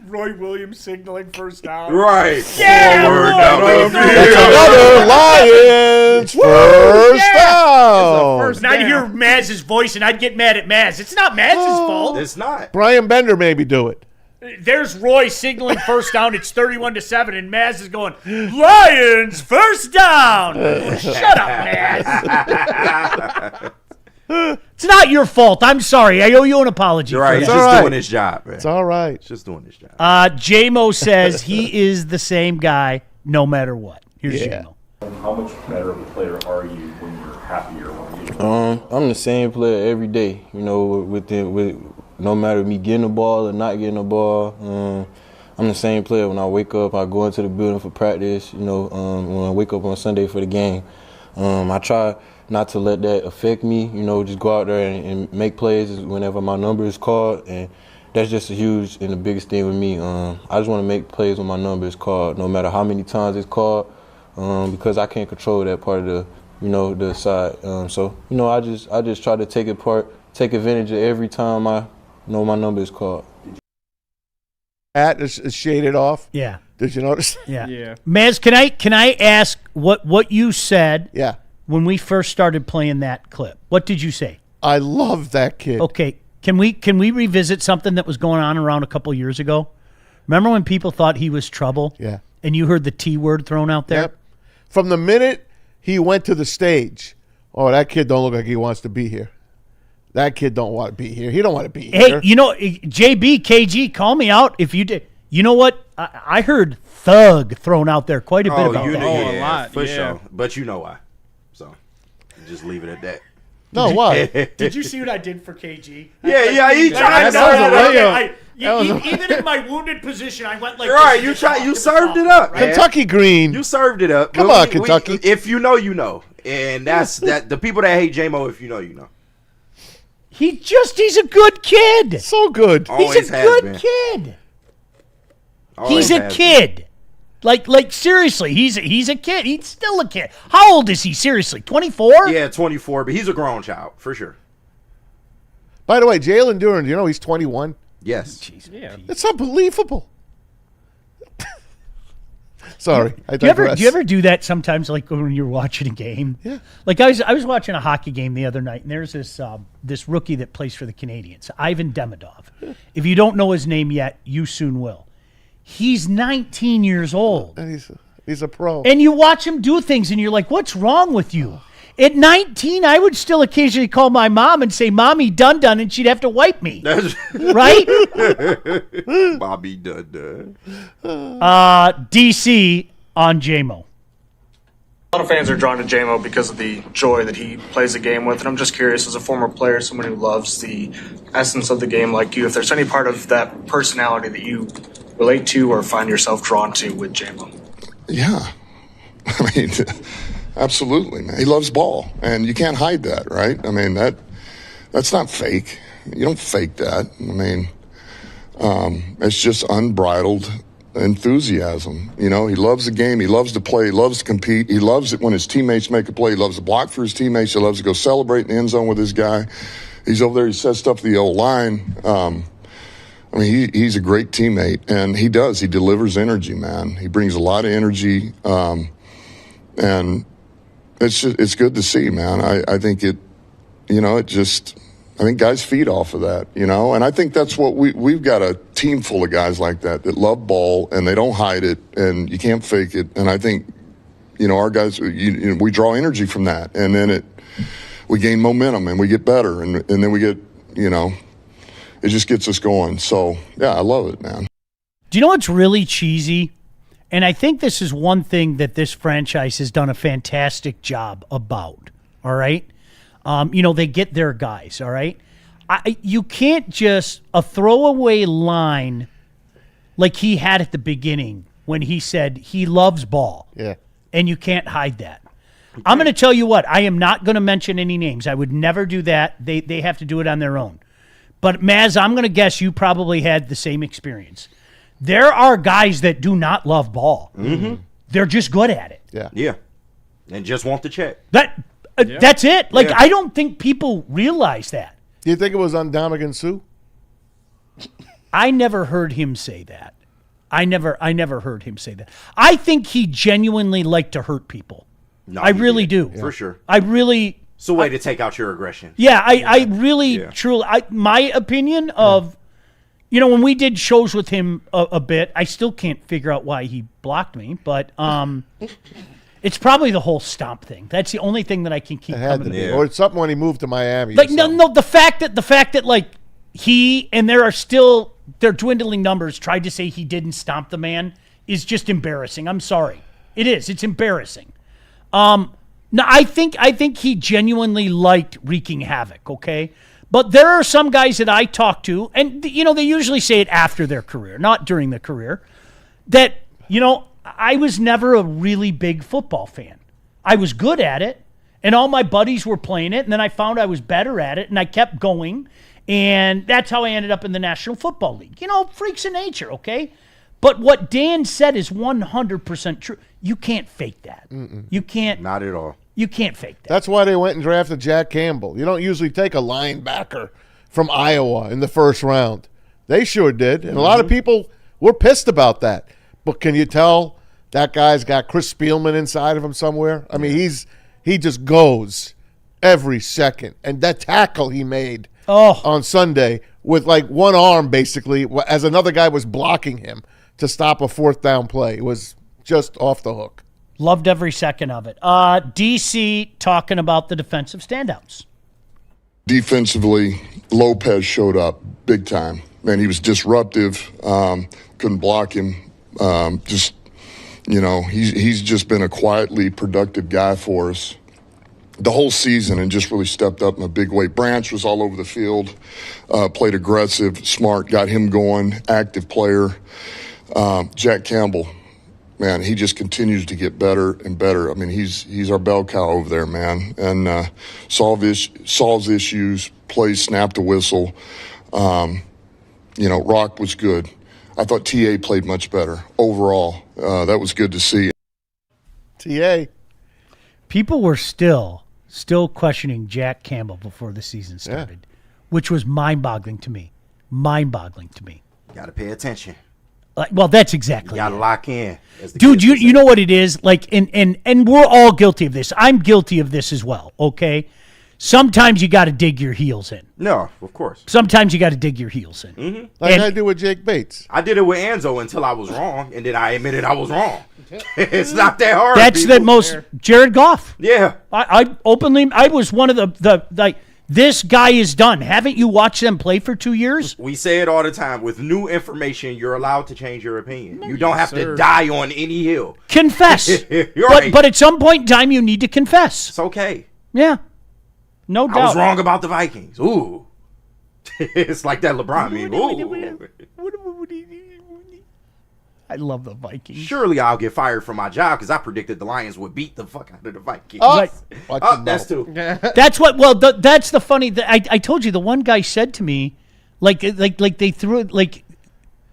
Roy Williams signaling first down. Right. Yeah, Forward Roy down the Williams. field. That's another Lions first down. first And I'd down. hear Maz's voice, and I'd get mad at Maz. It's not Maz's fault. It's not. Brian Bender maybe do it. There's Roy signaling first down. It's 31-7, and Maz is going, Lions first down. Shut up, Maz. It's not your fault. I'm sorry. I owe you an apology. You're right. for He's that. just all right. doing his job, man. It's all right. He's just doing his job. J-Mo says he is the same guy no matter what. Here's Yeah. J-Mo. How much better of a player are you when you're happier? When you I'm the same player every day. You know, with no matter me getting the ball or not getting the ball. I'm the same player when I wake up. I go into the building for practice. You know, when I wake up on Sunday for the game, I try not to let that affect me. You know, just go out there and make plays whenever my number is called, and that's just a huge and the biggest thing with me. I just want to make plays when my number is called, no matter how many times it's called, because I can't control that part of the side. So I just try to take advantage of every time I know my number is called. Hat is shaded off. Yeah. Did you notice? Yeah. Yeah. Maz, can I ask what you said Yeah. when we first started playing that clip? What did you say? I love that kid. Okay. Can we revisit something that was going on around a couple years ago? Remember when people thought he was trouble? Yeah. And you heard the T word thrown out there? Yep. From the minute he went to the stage, that kid don't look like he wants to be here. That kid don't want to be here. He don't want to be Hey, here. JB, KG, call me out if you did. You know what? I heard thug thrown out there quite a bit about you that. know, Oh, a lot, for yeah. sure. But you know why. So just leave it at that. No, why? Did you see what I did for KG? Yeah, he tried That was a layup. Even in my wounded position, I went like Right, this. you served it up, man. Kentucky Green. You served it up. Come But on, Kentucky. if you know, you know. And that's that. The people that hate J-Mo, if you know, you know. He's a good kid. So good. Always He's a has good been. kid. Always He's a has kid. Like seriously, he's a kid. He's still a kid. How old is he? Seriously, 24? been. Yeah, 24, but he's a grown child for sure. By the way, Jalen Duran, you know he's 21? Yes. Yeah. It's unbelievable. Sorry, I Do you digress. ever do that sometimes, like when you're watching a game? Yeah. Like I was watching a hockey game the other night, and there's this rookie that plays for the Canadians, Ivan Demidov. If you don't know his name yet, you soon will. He's 19 years old, And he's a pro. and you watch him do things, and you're like, "What's wrong with you?" At 19, I would still occasionally call my mom and say, "Mommy, done," and she'd have to wipe me, right? Bobby Dun. DC on JMO. A lot of fans are drawn to J-Mo because of the joy that he plays the game with, and I'm just curious, as a former player, someone who loves the essence of the game like you, if there's any part of that personality that you relate to or find yourself drawn to with J-Mo. Yeah. I mean, absolutely, man. He loves ball, and you can't hide that, right? I mean, that's not fake. You don't fake that. I mean, it's just unbridled enthusiasm. You know, he loves the game. He loves to play. He loves to compete. He loves it when his teammates make a play. He loves to block for his teammates. He loves to go celebrate in the end zone with his guy. He's over there. He says stuff to the old line. I mean, he's a great teammate, and he does. He delivers energy, man. He brings a lot of energy, and it's good to see, man. I think I think guys feed off of that, you know, and I think that's what we've got a team full of guys like that love ball and they don't hide it and you can't fake it. And I think, you know, our guys, we draw energy from that, and then we gain momentum and we get better, and then we get, you know, it just gets us going. So yeah, I love it, man. Do you know what's really cheesy? And I think this is one thing that this franchise has done a fantastic job about. All right. You know, they get their guys, all right? You can't just a throwaway line like he had at the beginning when he said he loves ball. Yeah. And you can't hide that. I'm going to tell you what, I am not going to mention any names. I would never do that. They have to do it on their own. But Maz, I'm going to guess you probably had the same experience. There are guys that do not love ball. Mm-hmm. They're just good at it. Yeah. And just want the check. That's it. Like, I don't think people realize that. Do you think it was on Ndamukong Suh? I never heard him say that. I never heard him say that. I think he genuinely liked to hurt people. No, I really do. For sure. I really... It's a way to take out your aggression. Yeah, I really, truly... my opinion of... You know, when we did shows with him a bit, I still can't figure out why he blocked me, but it's probably the whole stomp thing. That's the only thing that I can keep coming to. Or it's something when he moved to Miami. Like, no, the fact that like he and there are still their dwindling numbers tried to say he didn't stomp the man is just embarrassing. I'm sorry, it is. It's embarrassing. No, I think he genuinely liked wreaking havoc. Okay. But there are some guys that I talk to, and, you know, they usually say it after their career, not during the career, that, you know, I was never a really big football fan. I was good at it, and all my buddies were playing it, and then I found I was better at it, and I kept going, and that's how I ended up in the National Football League. You know, freaks of nature, okay? But what Dan said is 100% true. You can't fake that. You can't. Not at all. You can't fake that. That's why they went and drafted Jack Campbell. You don't usually take a linebacker from Iowa in the first round. They sure did. And a lot of people were pissed about that. But can you tell that guy's got Chris Spielman inside of him somewhere? I mean, he just goes every second. And that tackle he made on Sunday with like one arm basically as another guy was blocking him to stop a fourth down play was just off the hook. Loved every second of it. DC talking about the defensive standouts. Defensively, Lopez showed up big time. Man, he was disruptive. Couldn't block him. Just, you know, he's just been a quietly productive guy for us the whole season and just really stepped up in a big way. Branch was all over the field, played aggressive, smart, got him going, active player. Jack Campbell, man, he just continues to get better and better. I mean, he's our bell cow over there, man, and solves issues, plays snap the whistle. You know, Rock was good. I thought TA played much better overall. That was good to see. TA. People were still questioning Jack Campbell before the season started, which was mind-boggling to me. Got to pay attention. Well, that's exactly. You got to lock in. Dude, you know what it is? Like, and we're all guilty of this. I'm guilty of this as well, okay? Sometimes you got to dig your heels in. No, of course. Sometimes you got to dig your heels in. Mm-hmm. Like I do with Jake Bates. I did it with Enzo until I was wrong, and then I admitted I was wrong. It's not that hard. That's the most Jared Goff. Yeah. I openly, I was one of the like, this guy is done. Haven't you watched them play for 2 years? We say it all the time. With new information, you're allowed to change your opinion. You don't have to die on any hill. Confess. But at some point in time, you need to confess. It's okay. Yeah. No doubt. I was wrong about the Vikings. Ooh. It's like that LeBron meme. Ooh. I love the Vikings. Surely I'll get fired from my job because I predicted the Lions would beat the fuck out of the Vikings. That's two. That's what. Well, that's the funny. I told you the one guy said to me, like they threw it. Like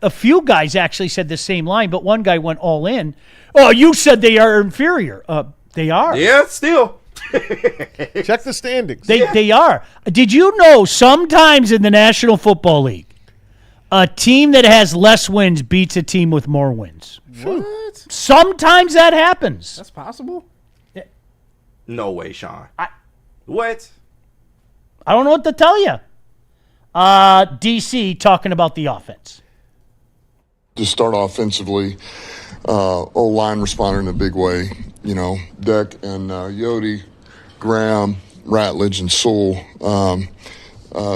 a few guys actually said the same line, but one guy went all in. Oh, you said they are inferior. They are. Yeah, still. Check the standings. They are. Did you know sometimes in the National Football League, a team that has less wins beats a team with more wins? What? Sometimes that happens. That's possible? No way, Sean. What? I don't know what to tell you. DC talking about the offense. To start offensively, O-line responded in a big way. You know, Deck and Yodi, Graham, Ratledge, and Sewell,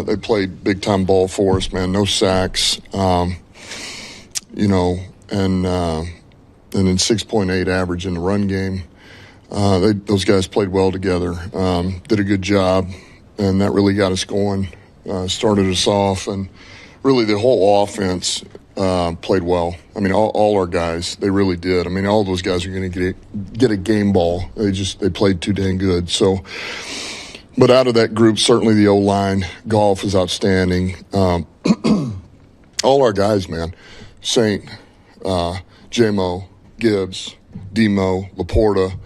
they played big-time ball for us, man. No sacks, you know, and then 6.8 average in the run game. Those guys played well together, did a good job, and that really got us going, started us off, and really the whole offense played well. I mean, all our guys, they really did. I mean, all those guys are going to get a game ball. They played too dang good. So But out of that group, certainly the O-line, golf is outstanding. All our guys, man, Saint, J-Mo, Gibbs, Demo, Laporta,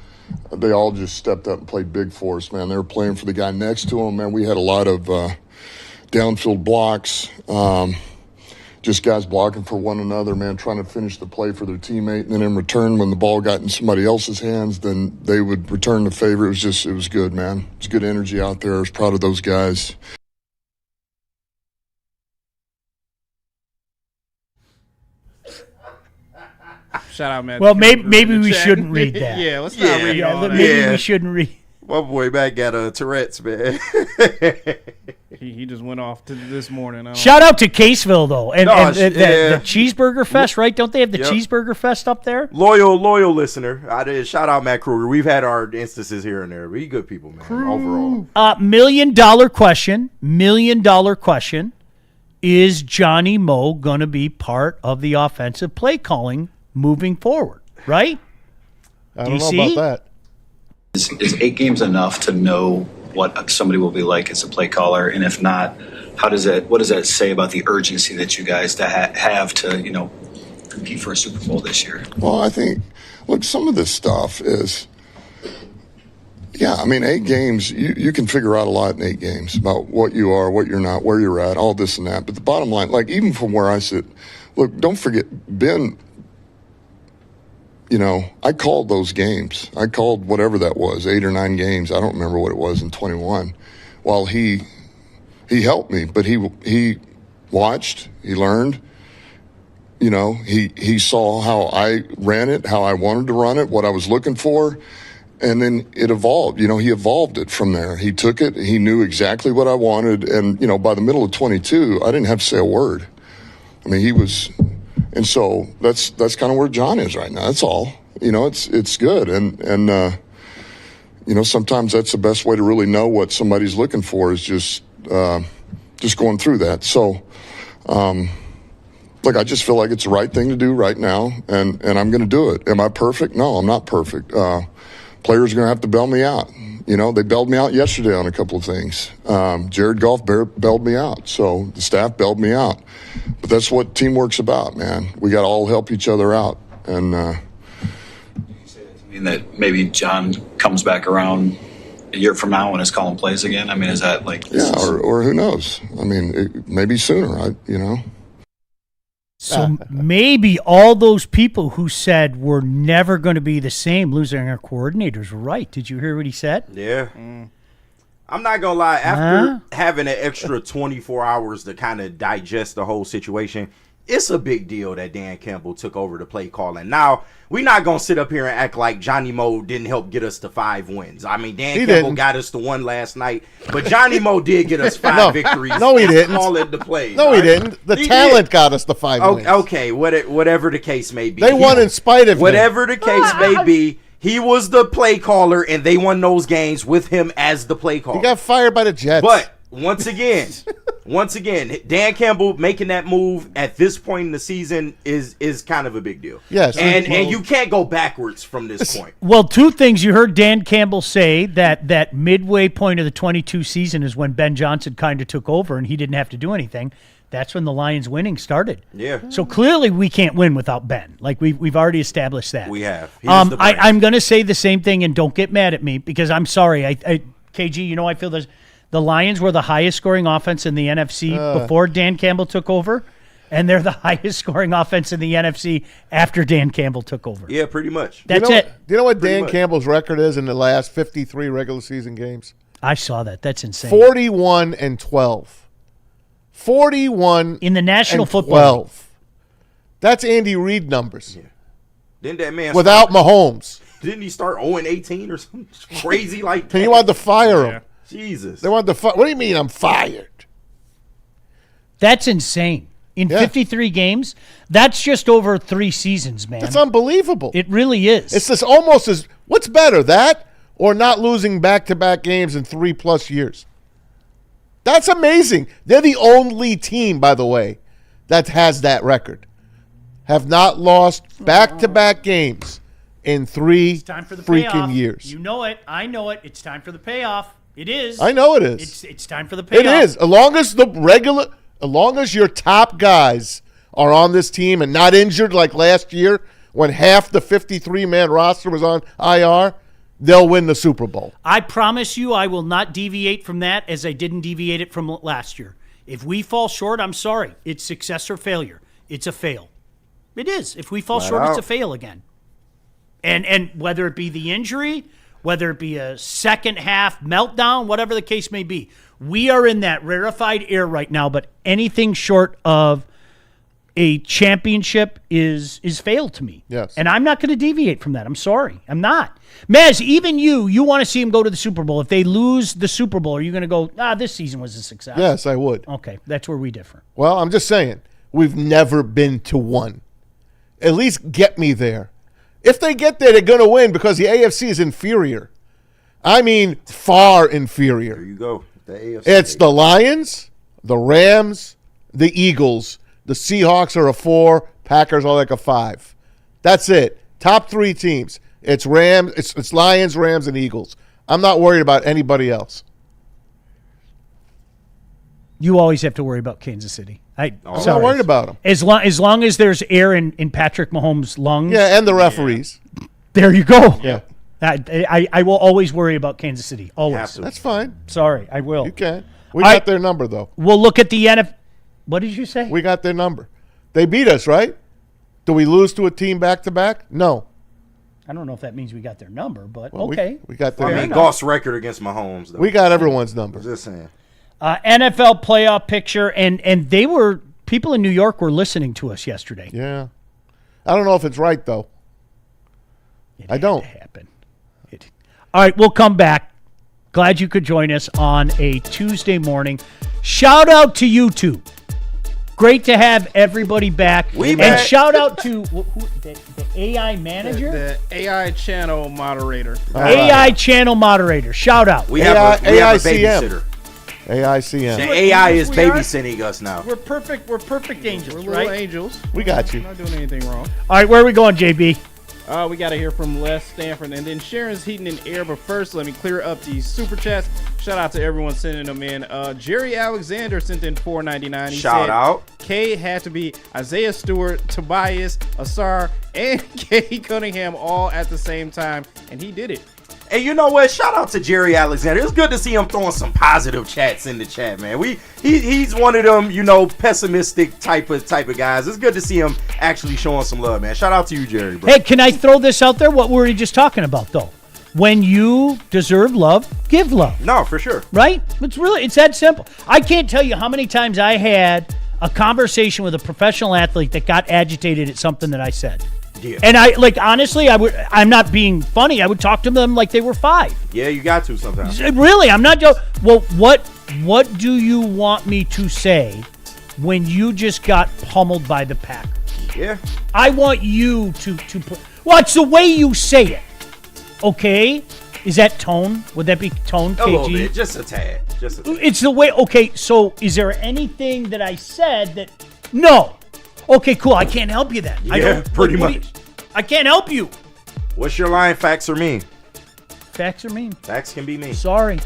they all just stepped up and played big for us, man. They were playing for the guy next to them, man. We had a lot of downfield blocks, just guys blocking for one another, man, trying to finish the play for their teammate. And then in return, when the ball got in somebody else's hands, then they would return the favor. It was good, man. It's good energy out there. I was proud of those guys. Shout out, man. Well, maybe we shouldn't read that. Yeah, let's not read all that. Maybe we shouldn't read. My boy back got Tourette's, man. He just went off this morning. Shout out to Caseville, though. And the Cheeseburger Fest, right? Don't they have the Cheeseburger Fest up there? Loyal listener. I did. Shout out Matt Kruger. We've had our instances here and there. We good people, man, overall. $1 million question. $1 million question. Is Johnny Moe going to be part of the offensive play calling moving forward, right? I don't know about that. Is 8 games enough to know what somebody will be like as a play caller? And if not, what does that say about the urgency that you guys have to, compete for a Super Bowl this year? Well, I think, look, some of this stuff is, 8 games, you can figure out a lot in 8 games about what you are, what you're not, where you're at, all this and that. But the bottom line, like even from where I sit, look, don't forget, Ben, I called those games. I called whatever that was, 8 or 9 games. I don't remember what it was in 21. While he helped me, but he watched, he learned, he saw how I ran it, how I wanted to run it, what I was looking for. And then it evolved. He evolved it from there. He took it. He knew exactly what I wanted. And, by the middle of 22, I didn't have to say a word. I mean, he was... And so that's kind of where John is right now. That's all. It's good. And sometimes that's the best way to really know what somebody's looking for is just going through that. So, look, I just feel like it's the right thing to do right now, and I'm going to do it. Am I perfect? No, I'm not perfect. Players are going to have to bail me out. They bailed me out yesterday on a couple of things. Jared Goff bailed me out. So the staff bailed me out. But that's what teamwork's about, man. We got to all help each other out. And mean that maybe John comes back around a year from now and is calling plays again? I mean, is that like... or who knows? I mean, maybe sooner, So maybe all those people who said we're never going to be the same losing our coordinators were right. Did you hear what he said? Yeah. I'm not going to lie. After having an extra 24 hours to kind of digest the whole situation, it's a big deal that Dan Campbell took over the play calling. Now, we're not going to sit up here and act like Johnny Moe didn't help get us to 5 wins. I mean, Dan Campbell got us to 1 last night, but Johnny Moe did get us 5 victories. No, he didn't. Call it the plays. No, he didn't. The talent got us the 5 wins. Okay, whatever the case may be. They won in spite of him. Whatever the case may be, he was the play caller, and they won those games with him as the play caller. He got fired by the Jets. But once again, Dan Campbell making that move at this point in the season is kind of a big deal. Yes. And you can't go backwards from this point. Well, 2 things. You heard Dan Campbell say that midway point of the 22 season is when Ben Johnson kind of took over and he didn't have to do anything. That's when the Lions winning started. Yeah. So clearly we can't win without Ben. Like we've already established that. We have. I'm going to say the same thing, and don't get mad at me because I'm sorry. I KG, I feel the Lions were the highest scoring offense in the NFC before Dan Campbell took over, and they're the highest scoring offense in the NFC after Dan Campbell took over. Yeah, pretty much. That's it. Do you know what Dan Campbell's record is in the last 53 regular season games? I saw that. That's insane. 41-12. 41 in the National Football League. That's Andy Reid numbers. Yeah. Didn't that man without Mahomes? Didn't he start 0-18 or something crazy like that? And you wanted to fire him. Jesus. They wanted to fire. What do you mean I'm fired? That's insane. In 53 games, that's just over 3 seasons, man. That's unbelievable. It really is. It's just almost as what's better, that or not losing back-to-back games in 3+ years? That's amazing. They're the only team, by the way, that has that record. Have not lost back-to-back games in 3 freaking years. You know it. I know it. It's time for the payoff. It is. I know it is. It's time for the payoff. It is. As long as your top guys are on this team and not injured like last year when half the 53-man roster was on IR, they'll win the Super Bowl. I promise you I will not deviate from that as I didn't deviate it from last year. If we fall short, I'm sorry. It's success or failure. It's a fail. It is. If we fall short, it's a fail again. And whether it be the injury, whether it be a second half meltdown, whatever the case may be, we are in that rarefied air right now, but anything short of a championship is failed to me. Yes. And I'm not going to deviate from that. I'm sorry. I'm not. Mez, even you want to see them go to the Super Bowl. If they lose the Super Bowl, are you going to go, this season was a success? Yes, I would. Okay, that's where we differ. Well, I'm just saying, we've never been to one. At least get me there. If they get there, they're going to win because the AFC is inferior. I mean, far inferior. There you go. The AFC. It's the Lions, the Rams, the Eagles. The Seahawks are a 4. Packers are like a 5. That's it. Top 3 teams. It's Rams. It's Lions, Rams, and Eagles. I'm not worried about anybody else. You always have to worry about Kansas City. I'm not worried about them. As long as there's air in Patrick Mahomes' lungs. Yeah, and the referees. There you go. Yeah. I will always worry about Kansas City. Always. That's fine. Sorry, I will. You can. We got their number, though. We'll look at the NFL. What did you say? We got their number. They beat us, right? Do we lose to a team back-to-back? No. I don't know if that means we got their number, but Well, okay. We got their number. Goff's record against Mahomes, though. We got everyone's number. Just saying. NFL playoff picture, and they were people in New York were listening to us yesterday. Yeah. I don't know if it's right, though. I don't. Happen. All right, we'll come back. Glad you could join us on a Tuesday morning. Shout out to YouTube. Great to have everybody back. And shout out to the AI manager? The AI channel moderator. AI channel moderator. Shout out. We have a babysitter. AICM. The AI is babysitting us now. We're perfect. We're perfect angels, We're little right? angels. We got you. We're not doing anything wrong. All right, where are we going, JB? We got to hear from Les Stanford, and then Sharon's heating in air. But first, let me clear up these super chats. Shout out to everyone sending them in. Jerry Alexander sent in $4.99. He Shout said, out. K had to be Isaiah Stewart, Tobias, Asar, and K Cunningham all at the same time, and he did it. And you know what? Shout out to Jerry Alexander. It's good to see him throwing some positive chats in the chat, man. He's one of them, pessimistic type of guys. It's good to see him actually showing some love, man. Shout out to you, Jerry, bro. Hey, can I throw this out there? What were we just talking about, though? When you deserve love, give love. No, for sure. Right? It's that simple. I can't tell you how many times I had a conversation with a professional athlete that got agitated at something that I said. Yeah. And honestly, I'm not being funny. I would talk to them like they were 5. Yeah, you got to sometimes. Really, I'm not joking. Well, what do you want me to say when you just got pummeled by the Packers? Yeah. I want you to put. Well, it's the way you say it. Okay, is that tone? Would that be tone, KG? A little bit, just a tad. It's the way. Okay, so is there anything that I said that? No. Okay, cool. I can't help you then. Yeah, pretty much. I can't help you. What's your line? Facts or mean? Facts are mean. Facts can be mean. Sorry.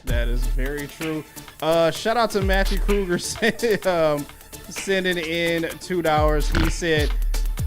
That is very true. Shout out to Matthew Kruger sending in $2. He said,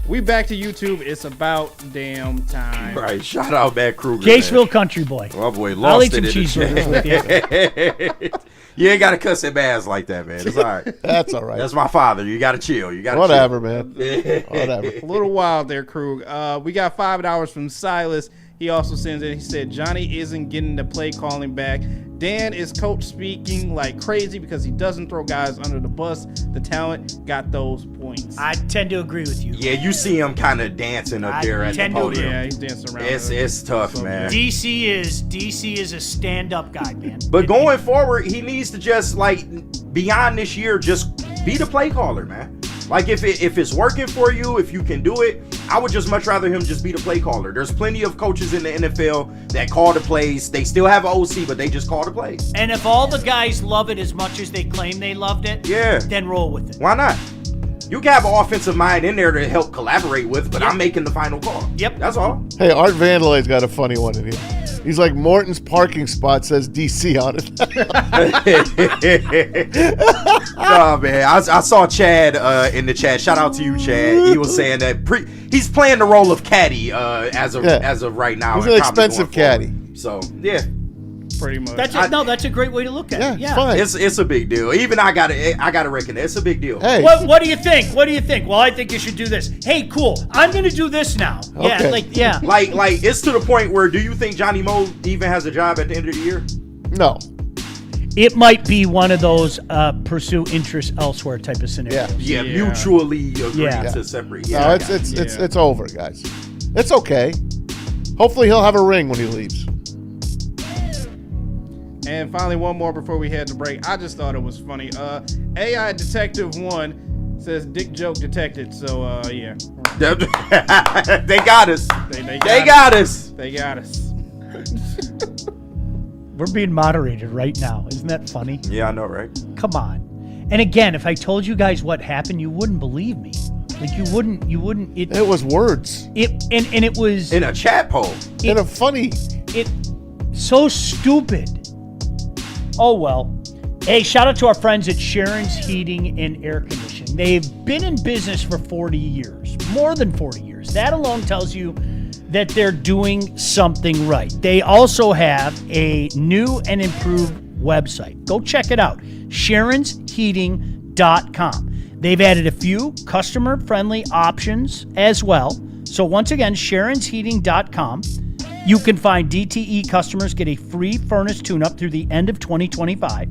"We back to YouTube. It's about damn time." Right. Shout out Matt Kruger. Gaseville country boy. Oh boy, I'll lost eat some it in cheeseburgers with you. You ain't gotta cuss at Baz like that, man. It's all right. That's all right. That's my father. You gotta chill. Whatever, man. Whatever. A little wild there, Krug. We got $5 from Silas. He also sends in, he said, Johnny isn't getting the play calling back. Dan is coach speaking like crazy because he doesn't throw guys under the bus. The talent got those points. I tend to agree with you. Yeah, you see him kind of dancing up there at the podium. Yeah, he's dancing around. It's tough, man. DC is a stand-up guy, man. But going forward, he needs to just, beyond this year, just be the play caller, man. Like, if it's working for you, if you can do it, I would just much rather him just be the play caller. There's plenty of coaches in the NFL that call the plays. They still have an OC, but they just call the plays. And if all the guys love it as much as they claim they loved it, then roll with it. Why not? You can have an offensive mind in there to help collaborate with, but I'm making the final call. Yep. That's all. Hey, Art Vandelay's got a funny one in here. He's like, Morton's parking spot says DC on it. Oh man, I saw Chad in the chat. Shout out to you, Chad. He was saying that he's playing the role of caddy as of right now. He's an expensive caddy. So yeah, pretty much. That's a great way to look at it. Yeah, fine. It's a big deal. Even I gotta reckon it's a big deal. Hey, what do you think? What do you think? Well, I think you should do this. Hey, cool. I'm gonna do this now. Okay. Like it's to the point where, do you think Johnny Moe even has a job at the end of the year? No. It might be one of those pursue interests elsewhere type of scenarios. Yeah, mutually agree to separate. Yeah, no, it's over, guys. It's okay. Hopefully he'll have a ring when he leaves. And finally, one more before we head to break. I just thought it was funny. AI Detective 1 says dick joke detected. So yeah. They got us. They got us. They got us. We're being moderated right now. Isn't that funny? Yeah, I know, right? Come on. And again, if I told you guys what happened, you wouldn't believe me. Like you wouldn't. It was words. It was in a chat poll. In a funny. It so stupid. Oh well. Hey, shout out to our friends at Sharon's Heating and Air Conditioning. They've been in business for 40 years, more than 40 years. That alone tells you that they're doing something right. They also have a new and improved website. Go check it out, sharonsheating.com. They've added a few customer-friendly options as well. So once again, sharonsheating.com. You can find DTE customers get a free furnace tune-up through the end of 2025.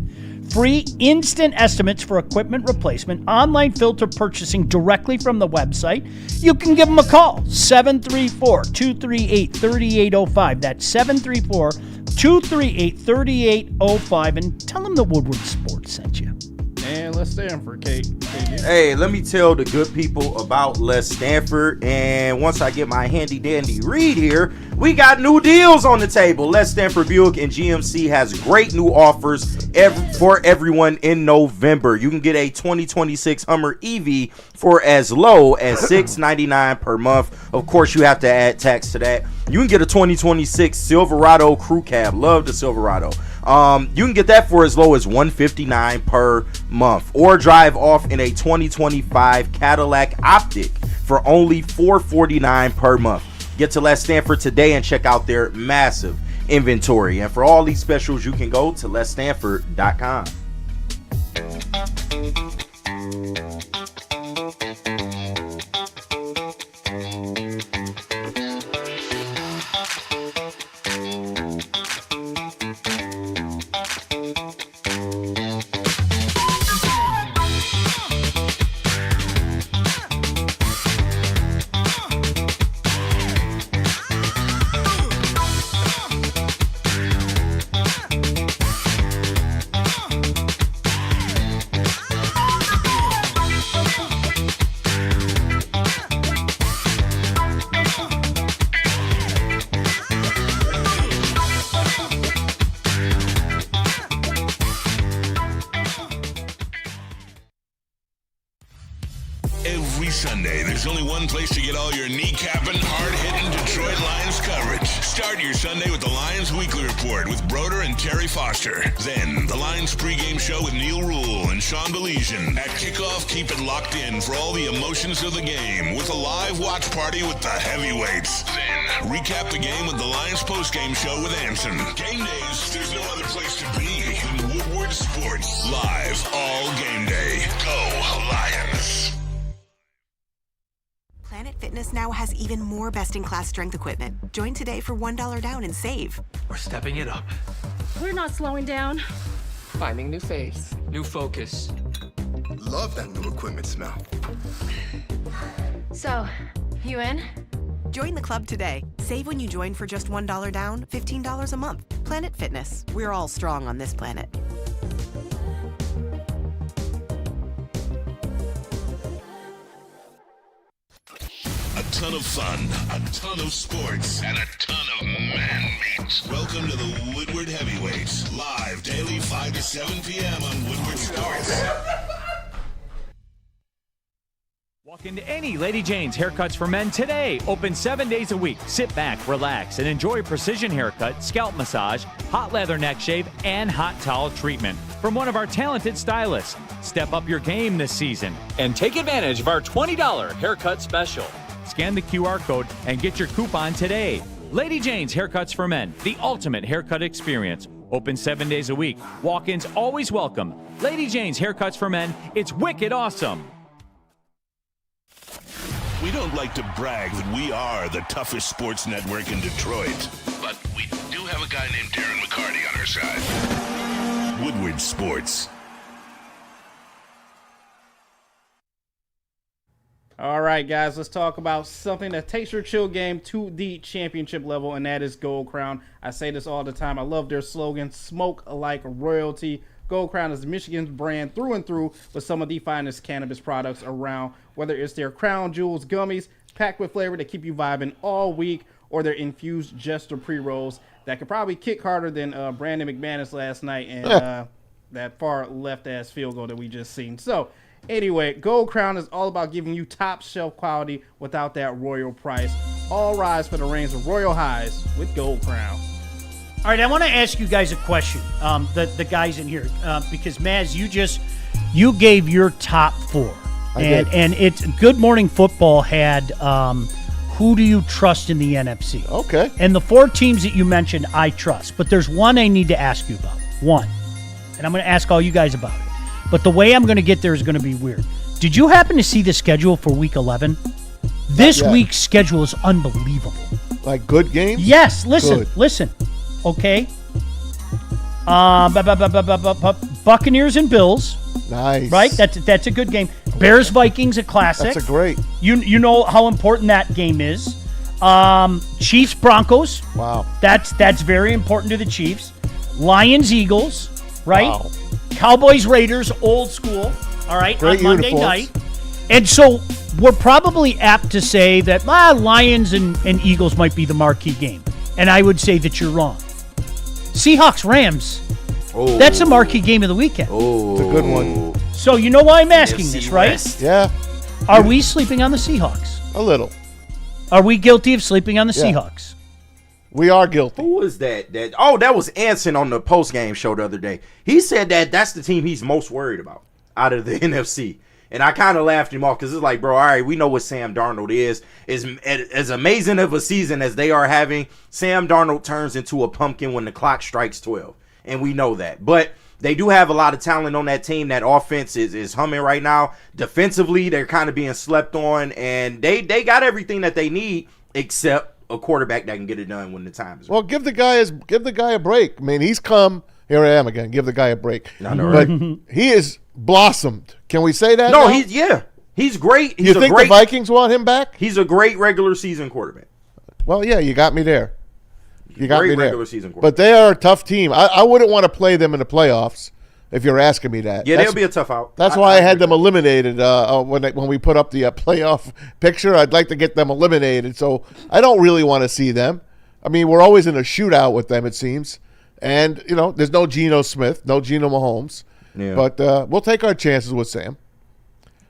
Free instant estimates for equipment replacement, online filter purchasing directly from the website. You can give them a call, 734-238-3805. That's 734-238-3805, and tell them the Woodward Sports sent you. And let's stand for Kate. Hey, let me tell the good people about Les Stanford. And once I get my handy dandy read here, we got new deals on the table. Les Stanford Buick and GMC has great new offers for everyone in November. You can get a 2026 Hummer EV for as low as $699 per month. Of course, you have to add tax to that. You can get a 2026 Silverado Crew Cab. Love the Silverado. You can get that for as low as $159 per month, or drive off in a 2025 Cadillac Optic for only $449 per month. Get to Les Stanford today and check out their massive inventory. And for all these specials, you can go to lesstanford.com. Every Sunday, there's only one place to get all your kneecapping, hard-hitting Detroit Lions coverage. Start your Sunday with the Lions Weekly Report with Broder and Terry Foster. Then, the Lions pregame show with Neil Rule and Sean Baligian. At kickoff, keep it locked in for all the emotions of the game with a live watch party with the heavyweights. Then, recap the game with the Lions postgame show with Anson. Game days, there's no other place to be than Woodward Sports. Live all game day. Go Lions. Planet Fitness now has even more best-in-class strength equipment. Join today for $1 down and save. We're stepping it up. We're not slowing down. Finding new faith, new focus. Love that new equipment smell. So, you in? Join the club today. Save when you join for just $1 down, $15 a month. Planet Fitness. We're all strong on this planet. A ton of fun, a ton of sports, and a ton of man-meat. Welcome to the Woodward Heavyweights, live daily 5 to 7 p.m. on Woodward Sports. Walk into any Lady Jane's Haircuts for Men today. Open 7 days a week. Sit back, relax, and enjoy precision haircut, scalp massage, hot leather neck shave, and hot towel treatment from one of our talented stylists. Step up your game this season and take advantage of our $20 haircut special. Scan the QR code and get your coupon today. Lady Jane's Haircuts for Men, the ultimate haircut experience. Open 7 days a week. Walk-ins always welcome. Lady Jane's Haircuts for Men. It's wicked awesome. We don't like to brag that we are the toughest sports network in Detroit, but we do have a guy named Darren McCarty on our side. Woodward Sports. All right, guys, let's talk about something that takes your chill game to the championship level, and that is Gold Crown. I say this all the time. I love their slogan, smoke like royalty. Gold Crown is Michigan's brand through and through with some of the finest cannabis products around, whether it's their Crown Jewels gummies packed with flavor that keep you vibing all week, or their infused Jester pre-rolls that could probably kick harder than Brandon McManus last night and that far left-ass field goal that we just seen. So, anyway, Gold Crown is all about giving you top shelf quality without that royal price. All rise for the reigns of royal highs with Gold Crown. All right, I want to ask you guys a question, the guys in here, because Maz, you gave your top four, and it's Good Morning Football had who do you trust in the NFC? Okay, and the four teams that you mentioned, I trust, but there's one I need to ask you about. One, and I'm going to ask all you guys about it, but the way I'm going to get there is going to be weird. Did you happen to see the schedule for Week 11? This week's schedule is unbelievable. Like good games? Yes. Listen. Okay. Buccaneers and Bills. Nice. Right? That's a good game. Bears Vikings, a classic. That's a great. You know how important that game is. Chiefs Broncos. Wow. That's very important to the Chiefs. Lions Eagles, right? Wow. Cowboys Raiders, old school. All right, great on Monday uniforms. night. And so we're probably apt to say that Lions and Eagles might be the marquee game. And I would say that you're wrong. Seahawks Rams. Oh. That's a marquee game of the weekend. Oh, it's a good one. So you know why I'm asking this, right? Yeah. Are we sleeping on the Seahawks? A little. Are we guilty of sleeping on the Seahawks? We are guilty. Who is that? That was Anson on the post-game show the other day. He said that's the team he's most worried about out of the NFC. And I kind of laughed him off because it's like, bro, all right, we know what Sam Darnold is. As amazing of a season as they are having, Sam Darnold turns into a pumpkin when the clock strikes 12. And we know that. But they do have a lot of talent on that team. That offense is humming right now. Defensively, they're kind of being slept on. And they got everything that they need except a quarterback that can get it done when the time is right. Well, give the guy a break. I mean, he's come. Here I am again. Give the guy a break. I know, right? But he is blossomed. Can we say that? No, now? he's great. You think the Vikings want him back? He's a great regular season quarterback. Well, yeah, you got me there. You got me there. Regular season quarterback. But they are a tough team. I wouldn't want to play them in the playoffs if you're asking me that. Yeah, they'll be a tough out. That's why I had them eliminated when we put up the playoff picture. I'd like to get them eliminated, so I don't really want to see them. I mean, we're always in a shootout with them, it seems. And, there's no Geno Smith, no Geno Mahomes. Yeah. But we'll take our chances with Sam.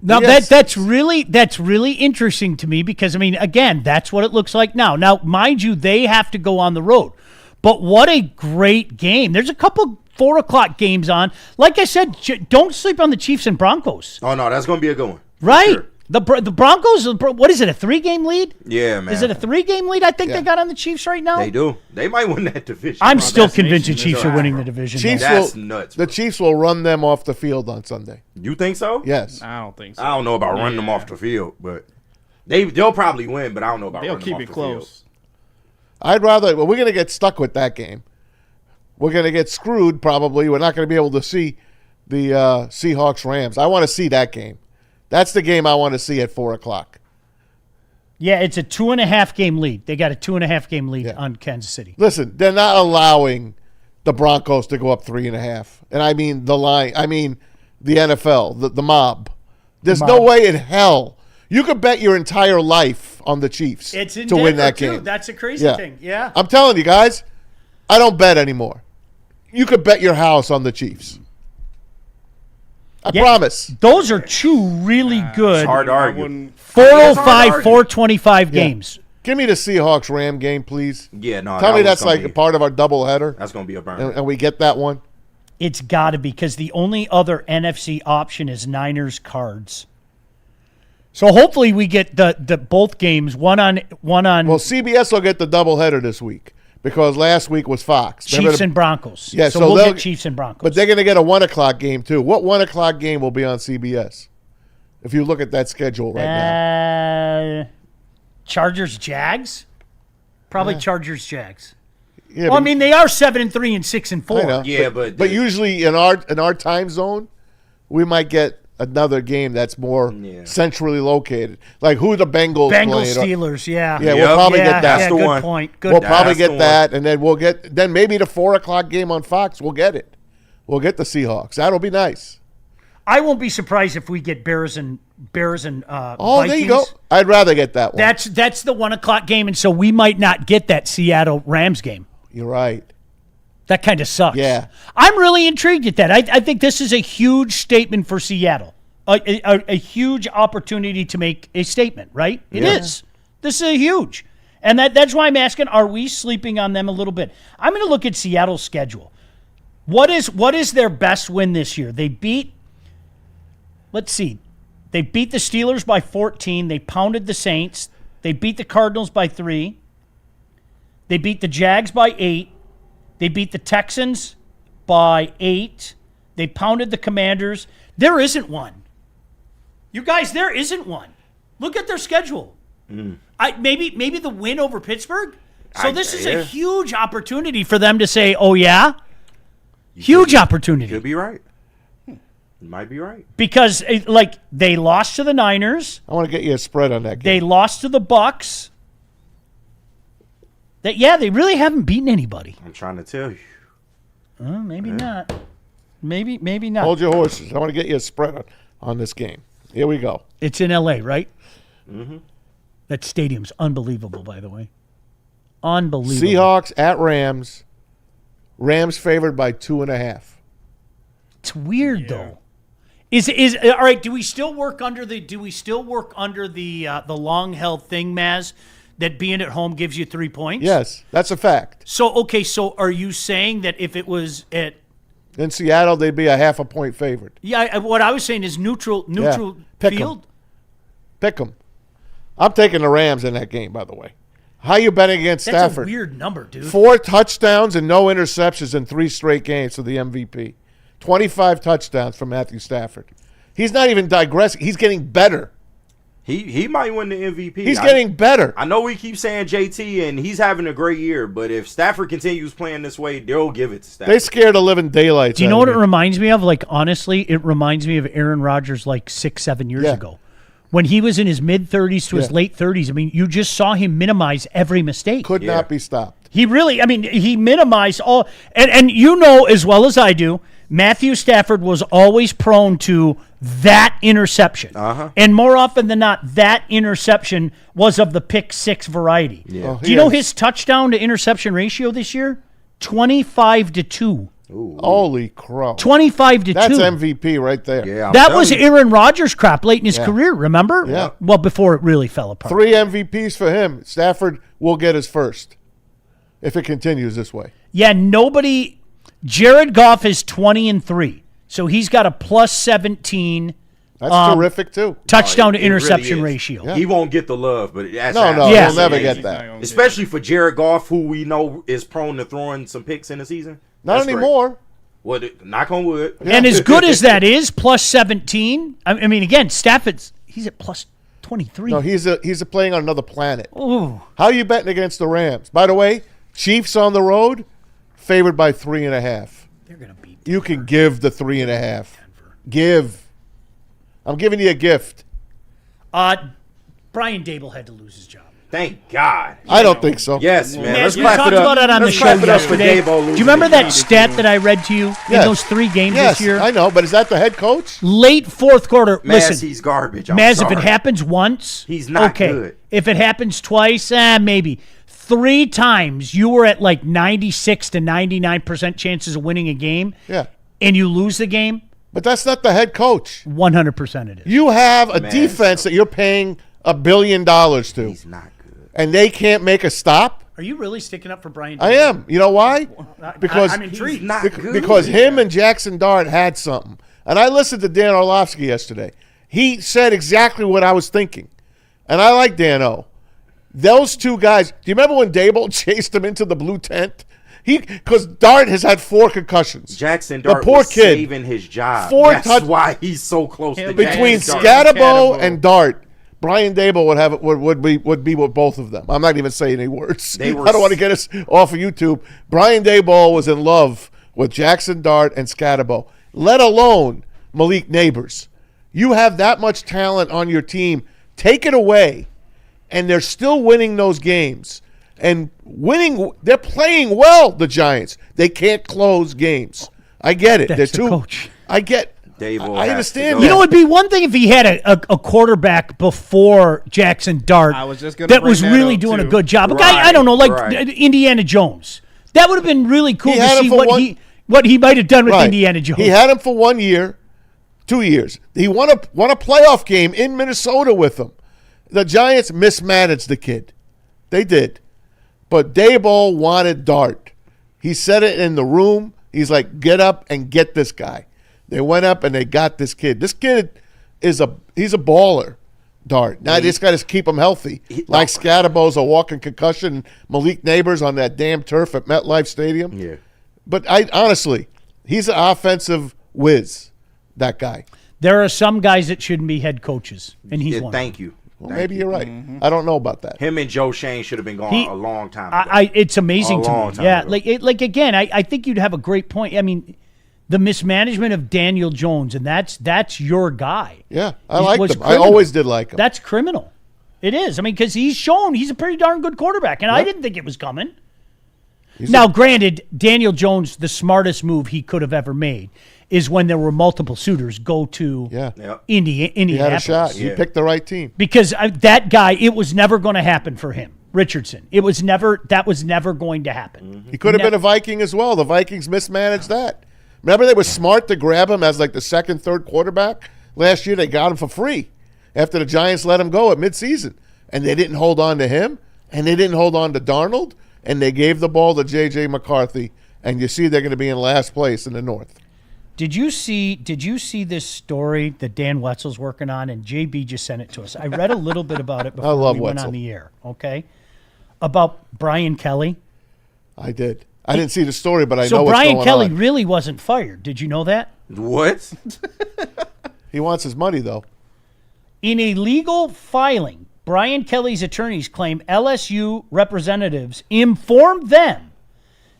Now, that's really interesting to me because, I mean, again, that's what it looks like now. Now, mind you, they have to go on the road. But what a great game. There's a couple 4 o'clock games on. Like I said, don't sleep on the Chiefs and Broncos. Oh, no, that's going to be a good one. Right? Sure. The Broncos, what is it, a 3-game lead? Yeah, man. Is it a 3-game lead? I think they got on the Chiefs right now. They do. They might win that division. I'm still convinced the Chiefs are winning the division. That's nuts. The Chiefs will run them off the field on Sunday. You think so? Yes. I don't think so. I don't know about running them off the field, but they'll probably win, but I don't know about running them off the field. They'll keep it close. I'd rather – we're going to get stuck with that game. We're going to get screwed probably. We're not going to be able to see the Seahawks-Rams. I want to see that game. That's the game I want to see at 4 o'clock. Yeah, it's a 2.5-game lead. They got a 2.5-game lead on Kansas City. Listen, they're not allowing the Broncos to go up 3.5. And I mean the line. I mean the NFL, the mob. There's no way in hell you could bet your entire life on the Chiefs to win that game. That's a crazy thing. Yeah. I'm telling you guys, I don't bet anymore. You could bet your house on the Chiefs. I promise. Those are two really good. It's hard to argue. 405, 425 games. Give me the Seahawks-Ram game, please. Yeah, no. Tell me was that's gonna like a part of our doubleheader. That's going to be a burner. And we get that one. It's got to be, because the only other NFC option is Niners-Cards. So hopefully we get the both games, one on. Well, CBS will get the doubleheader this week because last week was Fox. Chiefs and Broncos. Yeah, so so we'll they'll get Chiefs and Broncos. But they're going to get a 1 o'clock game too. What 1 o'clock game will be on CBS? If you look at that schedule right now, Chargers-Jags, probably Chargers-Jags. Yeah, well, I mean, they are 7-3 and 6-4. I know. Yeah, but usually in our time zone, we might get another game that's more centrally located. Like who the Bengals playing. Steelers, yeah. Yeah, we'll probably get that. That's the good one. point. Good We'll point. probably get that, and then we'll get maybe the 4 o'clock game on Fox. We'll get it. We'll get the Seahawks. That'll be nice. I won't be surprised if we get Bears and Vikings. There you go. I'd rather get that one. That's the 1 o'clock game, and so we might not get that Seattle Rams game. You're right. That kind of sucks. Yeah. I'm really intrigued at that. I think this is a huge statement for Seattle. A huge opportunity to make a statement, right? It is. This is a huge. And that's why I'm asking, are we sleeping on them a little bit? I'm going to look at Seattle's schedule. What is their best win this year? They beat the Steelers by 14. They pounded the Saints. They beat the Cardinals by 3. They beat the Jags by 8. They beat the Texans by 8. They pounded the Commanders. There isn't one. You guys, there isn't one. Look at their schedule. Maybe the win over Pittsburgh. So this is a huge opportunity for them to say, "Oh yeah." Huge opportunity. Could be right. You might be right. Because they lost to the Niners. I want to get you a spread on that game. They lost to the Bucks. They really haven't beaten anybody. I'm trying to tell you. Maybe not. Maybe not. Hold your horses. I want to get you a spread on this game. Here we go. It's in L.A., right? Mm-hmm. That stadium's unbelievable, by the way. Unbelievable. Seahawks at Rams. Rams favored by 2.5. It's weird though. Is all right? Do we still work under the long held thing, Maz? That being at home gives you 3 points? Yes, that's a fact. So are you saying that if it was in Seattle, they'd be a 0.5 point favored? Yeah, what I was saying is neutral Pick field. Pick them. I'm taking the Rams in that game, by the way. How you betting against That's Stafford? a weird number, dude. 4 touchdowns and no interceptions in 3 straight games for the MVP. 25 touchdowns from Matthew Stafford. He's not even digressing. He's getting better. He might win the MVP. He's getting better. I know we keep saying JT, and he's having a great year, but if Stafford continues playing this way, they'll give it to Stafford. They scared the living daylights. Do you know what it reminds me of? Like, honestly, it reminds me of Aaron Rodgers like 6-7 years ago. When he was in his mid-30s to his late 30s, I mean, you just saw him minimize every mistake. Could not be stopped. He really, he minimized all. And you know as well as I do, Matthew Stafford was always prone to that interception. And more often than not, that interception was of the pick 6 variety. Yeah. Do you know his touchdown to interception ratio this year? 25-2. Ooh. Holy crow. 25-2. That's MVP right there. Yeah, that was Aaron Rodgers crap late in his career, remember? Yeah. Well, before it really fell apart. 3 MVPs for him. Stafford will get his first if it continues this way. Yeah, Jared Goff is 20-3. So he's got a plus 17. That's terrific, too. Touchdown to interception ratio. Yeah. He won't get the love, but that's he'll never get that. Especially for Jared Goff, who we know is prone to throwing some picks in the season. Not anymore. Knock on wood. And as good as that is, plus 17. I mean, again, Stafford's he's at plus 23. No, he's playing on another planet. Ooh. How are you betting against the Rams? By the way, Chiefs on the road, favored by 3.5. They're gonna beat. You can give the 3.5. Give. I'm giving you a gift. Brian Daboll had to lose his job. Thank God. I don't think so. Yes, man. Let's we clap talked it up. about it on the Let's show clap it up for yesterday. Daboll Do losing you remember the that key stat to that I read to you in those 3 games this year? I know, but is that the head coach? Late fourth quarter. Listen, he's garbage. I'm Maz, sorry. if it happens once, he's not okay. good. If it happens twice, maybe. 3 times you were at like 96 to 99% chances of winning a game, yeah, and you lose the game, But that's not the head coach. 100% it is. You have a defense that you're paying $1 billion to. He's not good. And they can't make a stop? Are you really sticking up for Brian? I am. You know why? Because I'm intrigued. He's not good. Because him and Jackson Dart had something. And I listened to Dan Orlovsky yesterday. He said exactly what I was thinking. And I like Dan O. Those two guys, do you remember when Daboll chased him into the blue tent? Because Dart has had 4 concussions. Jackson Dart the poor was kid, saving his job. 4 That's why he's so close to between Scatabo and Dart. Brian Daboll would be with both of them. I'm not even saying any words. I don't want to get us off of YouTube. Brian Daboll was in love with Jackson Dart and Scatabo, let alone Malik Neighbors. You have that much talent on your team. Take it away, and they're still winning those games. And winning, they're playing well, the Giants. They can't close games. I get it. That's They're the coach. I get Daboll I has understand. to You know, it'd be one thing if he had a quarterback before Jackson Dart I was just gonna that bring was that really up, doing a too. good job. A guy, I don't know, like Indiana Jones. That would have been really cool He to had him see for what he might have done with Right. Indiana Jones. He had him for 1 year, 2 years. He won a playoff game in Minnesota with him. The Giants mismanaged the kid. They did. But Daboll wanted Dart. He said it in the room. He's like, get up and get this guy. They went up and they got this kid. This kid he's a baller, Dart. Now they just got to keep him healthy. Like Scatabo's a walking concussion. Malik Neighbors on that damn turf at MetLife Stadium. Yeah. But honestly, he's an offensive whiz, that guy. There are some guys that shouldn't be head coaches, and he's one. Thank you. Well, maybe you're right. I don't know about that. Him and Joe Shane should have been gone a long time ago. It's amazing A to long me. time Yeah, ago. like again, I think you'd have a great point. I mean, the mismanagement of Daniel Jones, and that's your guy. Yeah, I was liked him. I criminal. always did like him. That's criminal. It is. I mean, because he's shown he's a pretty darn good quarterback, and I didn't think it was coming. Now, granted, Daniel Jones, the smartest move he could have ever made is when there were multiple suitors go to Indianapolis. He had a shot. He picked the right team. Because that guy, it was never going to happen for him. Richardson. That was never going to happen. He could have been a Viking as well. The Vikings mismanaged that. Remember, they were smart to grab him as like the second, third quarterback. Last year, they got him for free after the Giants let him go at midseason. And they didn't hold on to him, and they didn't hold on to Darnold, and they gave the ball to J.J. McCarthy. And you see they're going to be in last place in the North. Did you see this story that Dan Wetzel's working on? And JB just sent it to us. I read a little bit about it before we went on the air, okay? About Brian Kelly. I did. I didn't see the story, but I know so what's Brian going Kelly on. really wasn't fired. Did you know that? What? He wants his money, though. In a legal filing, Brian Kelly's attorneys claim LSU representatives informed them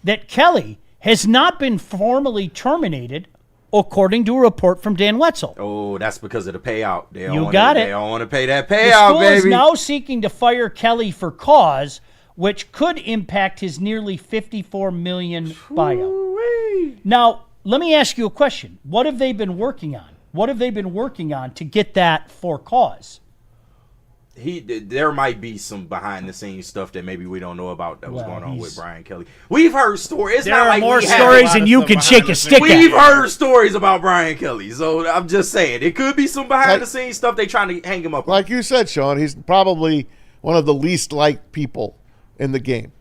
that Kelly has not been formally terminated, according to a report from Dan Wetzel. Oh, that's because of the payout. They don't You wanna- got it. They don't want to pay that The payout, school is baby. now seeking to fire Kelly for cause, which could impact his nearly $54 million buyout. Now, let me ask you a question. What have they been working on? What have they been working on to get that for cause? There might be some behind the scenes stuff that maybe we don't know about that was going on with Brian Kelly. We've heard stories. It's There not are like more we stories haven't. than you can shake a stick at. We've heard stories about Brian Kelly, so I'm just saying it could be some behind the scenes stuff they trying to hang him up on. Like you said, Sean, he's probably one of the least liked people in the game.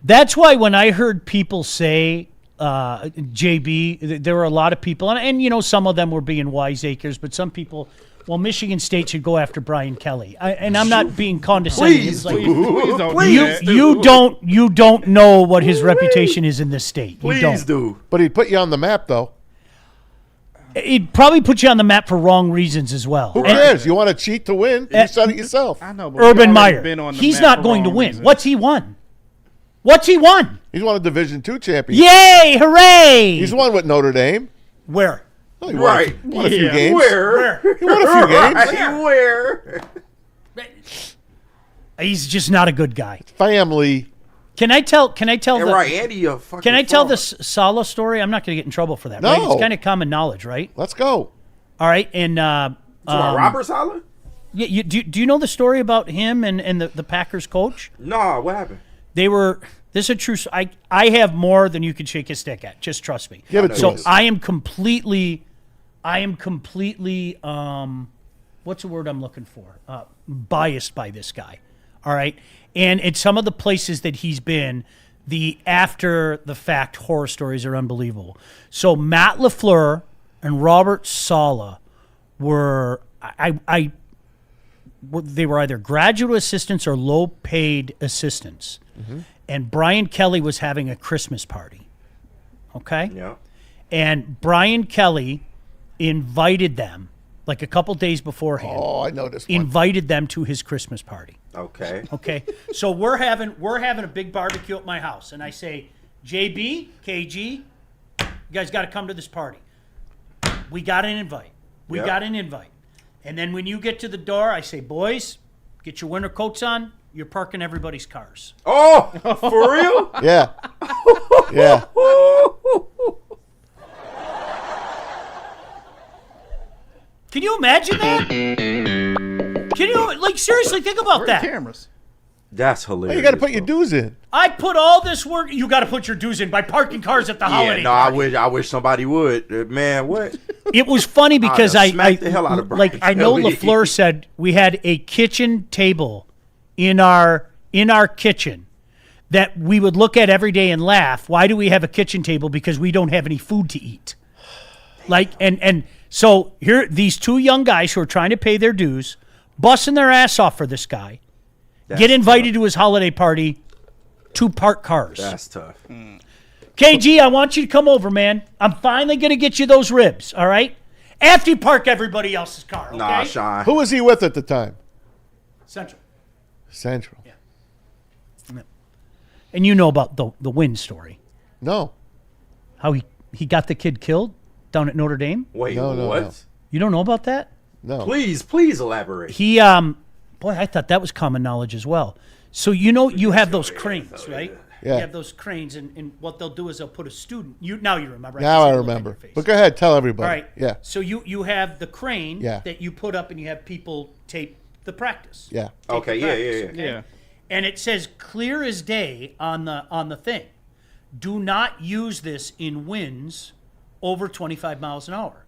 That's why when I heard people say, JB, there were a lot of people, and you know, some of them were being wiseacres, but some people, well, Michigan State should go after Brian Kelly. And I'm not being condescending. Please, It's like, please don't do that. you don't know what his reputation is in this state. You don't. do. But he'd put you on the map, though. It probably put you on the map for wrong reasons as well. Who cares? You want to cheat to win? You said it yourself. I know, but Urban we've already Meyer, been on the he's map not for going to wrong win. reasons. What's he won? What's he won? He's won a Division II championship. Yay! Hooray! He's won with Notre Dame. Where? Oh, he won a few Yeah. games. Where? He won a few games. Where? He's just not a good guy. Family. Can I tell Yeah, the right, Andy, a fucking Can I tell fraud. this Sala story? I'm not going to get in trouble for that. No. Right? It's kind of common knowledge, right? Let's go. All right, and Robert Saleh? yeah, do you know the story about him and the Packers coach? No, what happened? They were. This is a true. I have more than you can shake a stick at. Just trust me. Give it to so us. I am completely I am completely, what's the word I'm looking for? Biased by this guy. All right. And in some of the places that he's been, the after the fact horror stories are unbelievable. So Matt LaFleur and Robert Saleh were, they were either graduate assistants or low paid assistants. Mm-hmm. And Brian Kelly was having a Christmas party. Okay? Yeah. And Brian Kelly invited them, like a couple days beforehand. Oh, I know this one. Invited them to his Christmas party. Okay. Okay. So we're having a big barbecue at my house, and I say, JB, KG, you guys got to come to this party. We got an invite. Got an invite. And then when you get to the door, I say, boys, get your winter coats on. You're parking everybody's cars. Oh, for real? Yeah. Yeah. Can you imagine that? Can you, seriously think about that? Cameras. That's hilarious. Well, you got to put your dues in. I put all this work. You got to put your dues in by parking cars at the holiday. No, I wish somebody would. Man, what? It was funny because smacked the hell out of Brian I know Kelly. LaFleur said we had a kitchen table in our kitchen that we would look at every day and laugh. Why do we have a kitchen table? Because we don't have any food to eat. And so here, these two young guys who are trying to pay their dues, busting their ass off for this guy, get invited to his holiday party to park cars. That's tough. KG, I want you to come over, man. I'm finally going to get you those ribs, all right? After you park everybody else's car, okay? Nah, Sean. Who was he with at the time? Central. Yeah. And you know about the Wynn story. No. How he got the kid killed down at Notre Dame? Wait, No. what? You don't know about that? No. Please elaborate. He, boy, I thought that was common knowledge as well. So you have those cranes, right? Yeah. You have those cranes, and what they'll do is they'll put a student. Now you remember. Now I remember. But go ahead, tell everybody. All right. Yeah. So you have the crane Yeah. that you put up, and you have people tape the practice. Yeah. Tape the Okay, practice, yeah. okay? And it says clear as day on the thing. Do not use this in winds over 25 miles an hour.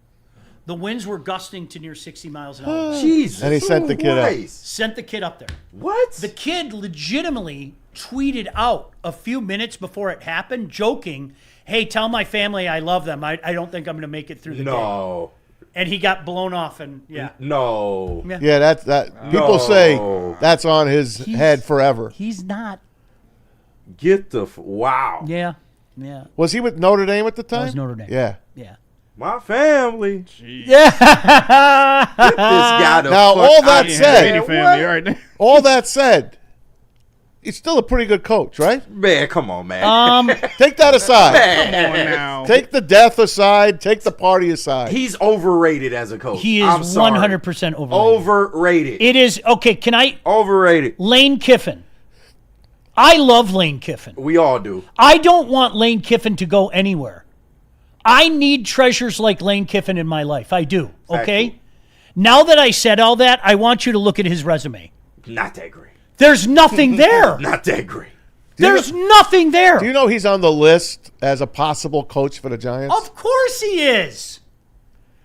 The winds were gusting to near 60 miles an hour. Jesus. And he sent the kid up. Sent the kid up there. What? The kid legitimately tweeted out a few minutes before it happened, joking, hey, tell my family I love them. I don't think I'm going to make it through the day. And he got blown off, and No. Yeah, that. People say that's on his head forever. He's not. Get the wow. Yeah. Was he with Notre Dame at the time? That was Notre Dame. Yeah. My family. Yeah. Get this guy the Now, fuck all out that of said, here. Family, right? all that said, he's still a pretty good coach, right? Man, come on, man. Take that aside. Come on now. Take the death aside. Take the party aside. He's overrated as a coach. He is I'm sorry. 100% overrated. Overrated. It is. Okay, can I? Overrated. Lane Kiffin. I love Lane Kiffin. We all do. I don't want Lane Kiffin to go anywhere. I need treasures like Lane Kiffin in my life. I do. Okay? Exactly. Now that I said all that, I want you to look at his resume. Not that great. There's nothing there. Not that great. There's nothing there. Do you know he's on the list as a possible coach for the Giants? Of course he is.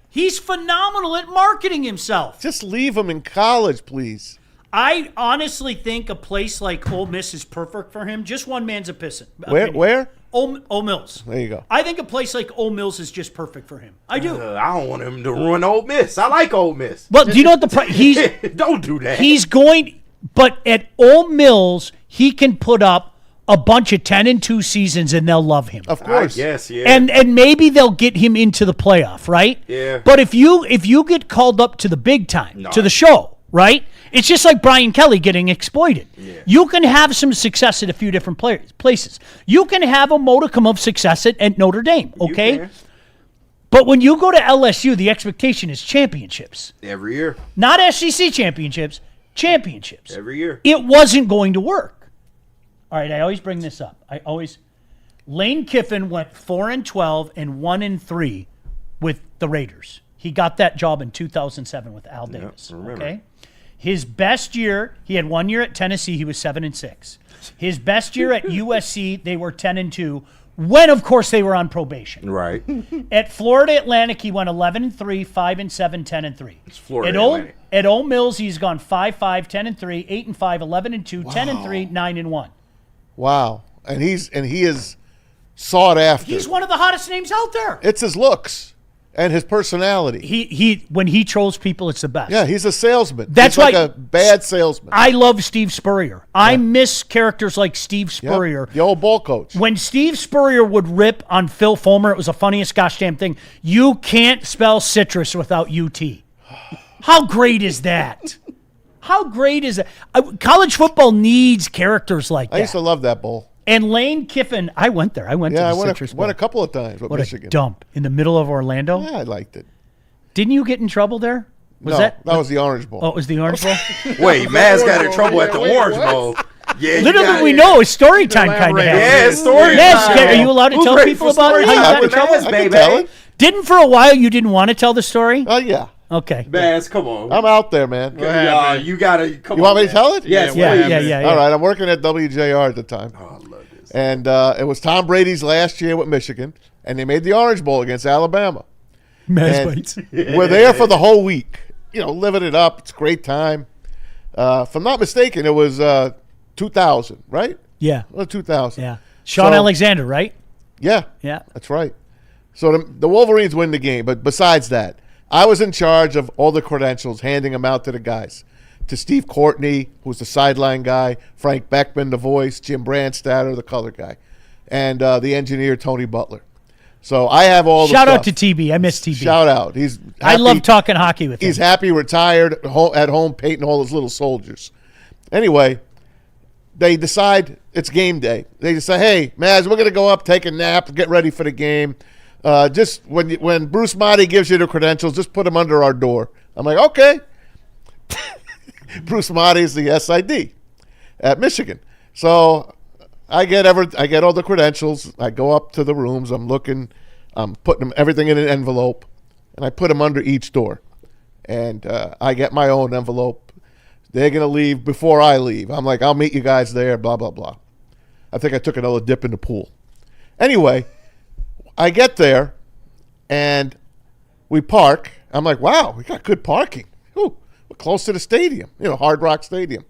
He's phenomenal at marketing himself. Just leave him in college, please. I honestly think a place like Ole Miss is perfect for him. Just one man's opinion. Where? Ole Mills. There you go. I think a place like Ole Mills is just perfect for him. I do. I don't want him to ruin Ole Miss. I like Ole Miss. Well, do you know what he's don't do that. He's going, but at Ole Mills, he can put up a bunch of 10-2 seasons and they'll love him. Of course. Yes, yeah. And maybe they'll get him into the playoff, right? Yeah. But if you get called up to the big time, to the show, right? It's just like Brian Kelly getting exploited. Yeah. You can have some success at a few different places. You can have a modicum of success at Notre Dame, okay? But when you go to LSU, the expectation is championships. Every year. Not SEC championships, championships. Every year. It wasn't going to work. All right, I always bring this up. Lane Kiffin went 4-12 and 1-3 with the Raiders. He got that job in 2007 with Al Davis. Okay? His best year, he had 1 year at Tennessee, he was 7-6. His best year at USC, they were 10-2 when, of course, they were on probation. Right. At Florida Atlantic, he went 11-3, 5-7, 10-3. It's Florida Atlantic. At Ole Mills, he's gone 5-5, 10-3, 8-5, 11-2, 10-3, 9-1. Wow. And he is sought after. He's one of the hottest names out there. It's his looks and his personality. He when he trolls people, it's the best. Yeah, he's a salesman. That's he's like why a bad salesman. I love Steve Spurrier. I miss characters like Steve Spurrier. Yep, the old ball coach. When Steve Spurrier would rip on Phil Fulmer, it was the funniest gosh damn thing. You can't spell citrus without UT. How great is that? How great is that? College football needs characters like that. I used to love that bowl. And Lane Kiffin, I went there. I went to the Citrus Bowl. Went a couple of times with Michigan. A dump in the middle of Orlando. Yeah, I liked it. Didn't you get in trouble there? That was the Orange Bowl. Oh, it was the Orange Bowl? Wait, Maz got in trouble at the Orange Bowl. Yeah, Little we know, it's story time kind of. Yeah, story time. Are you allowed to tell people about how you got in trouble? Baby. Didn't for a while you didn't want to tell the story? Oh, yeah. Okay. Maz, come on. I'm out there, man. You gotta come on. You want me to tell it? Yes, yeah. All right, I'm working at WJR at the time. Oh, I love this. And it was Tom Brady's last year with Michigan, and they made the Orange Bowl against Alabama. We're there for the whole week, living it up. It's a great time. If I'm not mistaken, it was 2000, right? Yeah. Well, 2000. Yeah. Sean Alexander, right? Yeah. Yeah. That's right. So the Wolverines win the game, but besides that, I was in charge of all the credentials, handing them out to the guys. To Steve Courtney, who's the sideline guy, Frank Beckman, the voice, Jim Brandstatter, the color guy, and the engineer, Tony Butler. So I have all the Shout stuff. out to TB. I miss TB. Shout out. He's happy. I love talking hockey with him. He's happy, retired, at home, painting all his little soldiers. Anyway, they decide it's game day. They just say, hey, Maz, we're going to go up, take a nap, get ready for the game. Just when Bruce Motti gives you the credentials, just put them under our door. I'm like, okay. Bruce Motti is the SID at Michigan. So I get all the credentials. I go up to the rooms. I'm looking. I'm putting everything in an envelope, and I put them under each door. And I get my own envelope. They're going to leave before I leave. I'm like, I'll meet you guys there, blah, blah, blah. I think I took another dip in the pool. Anyway, I get there, and we park. I'm like, wow, we got good parking. Ooh, we're close to the stadium, Hard Rock Stadium.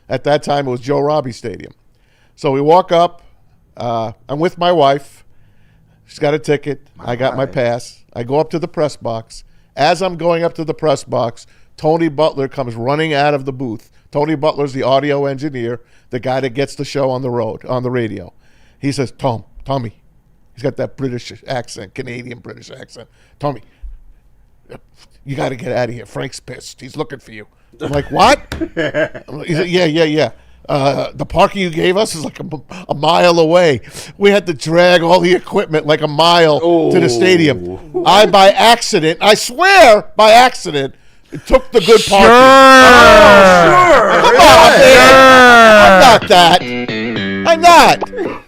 At that time, it was Joe Robbie Stadium. So we walk up. I'm with my wife. She's got a ticket. I got my pass. I go up to the press box. As I'm going up to the press box, Tony Butler comes running out of the booth. Tony Butler's the audio engineer, the guy that gets the show on the radio. He says, Tommy. He's got that British accent, Canadian-British accent. Tommy, you got to get out of here. Frank's pissed. He's looking for you. I'm like, what? He said, yeah. The parking you gave us is like a mile away. We had to drag all the equipment like a mile to the stadium. I, by accident, I swear, by accident, took the good parking. Sure. Come on, man. I'm not that. I'm not.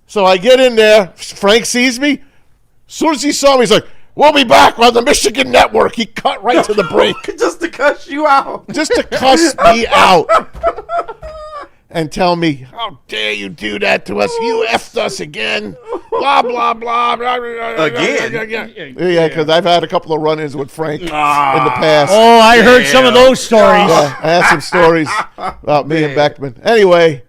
So I get in there. Frank sees me. As soon as he saw me, he's like, we'll be back on the Michigan Network. He cut right to the break. Just to cuss you out. Just to cuss me out. And tell me, how dare you do that to us? You effed us again. Blah, blah, blah. Again? Yeah, because I've had a couple of run-ins with Frank in the past. Oh, I heard some of those stories. Yeah, I had some stories about me and Beckman. Anyway,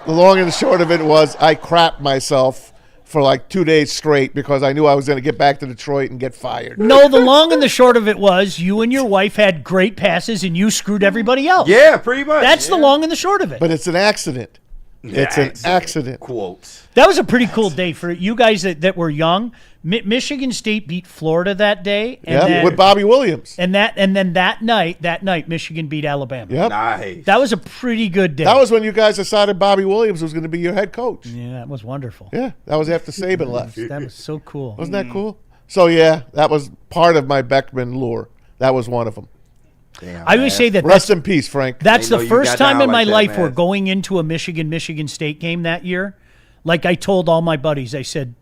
the long and the short of it was I crapped myself for like 2 days straight because I knew I was going to get back to Detroit and get fired. No, the long and the short of it was you and your wife had great passes and you screwed everybody else. Yeah, pretty much. That's the long and the short of it. But it's an accident. It's an accident. Quotes. That was a pretty cool day for you guys that were young. Michigan State beat Florida that day. And then, with Bobby Williams. And then that night, Michigan beat Alabama. Yep. Nice. That was a pretty good day. That was when you guys decided Bobby Williams was going to be your head coach. Yeah, that was wonderful. Yeah, that was after Saban left. That was so cool. Wasn't that cool? So, yeah, that was part of my Beckman lure. That was one of them. Damn, I always say that. Rest in peace, Frank. That's the first time in my life where we're going into a Michigan State game that year. Like I told all my buddies, I said,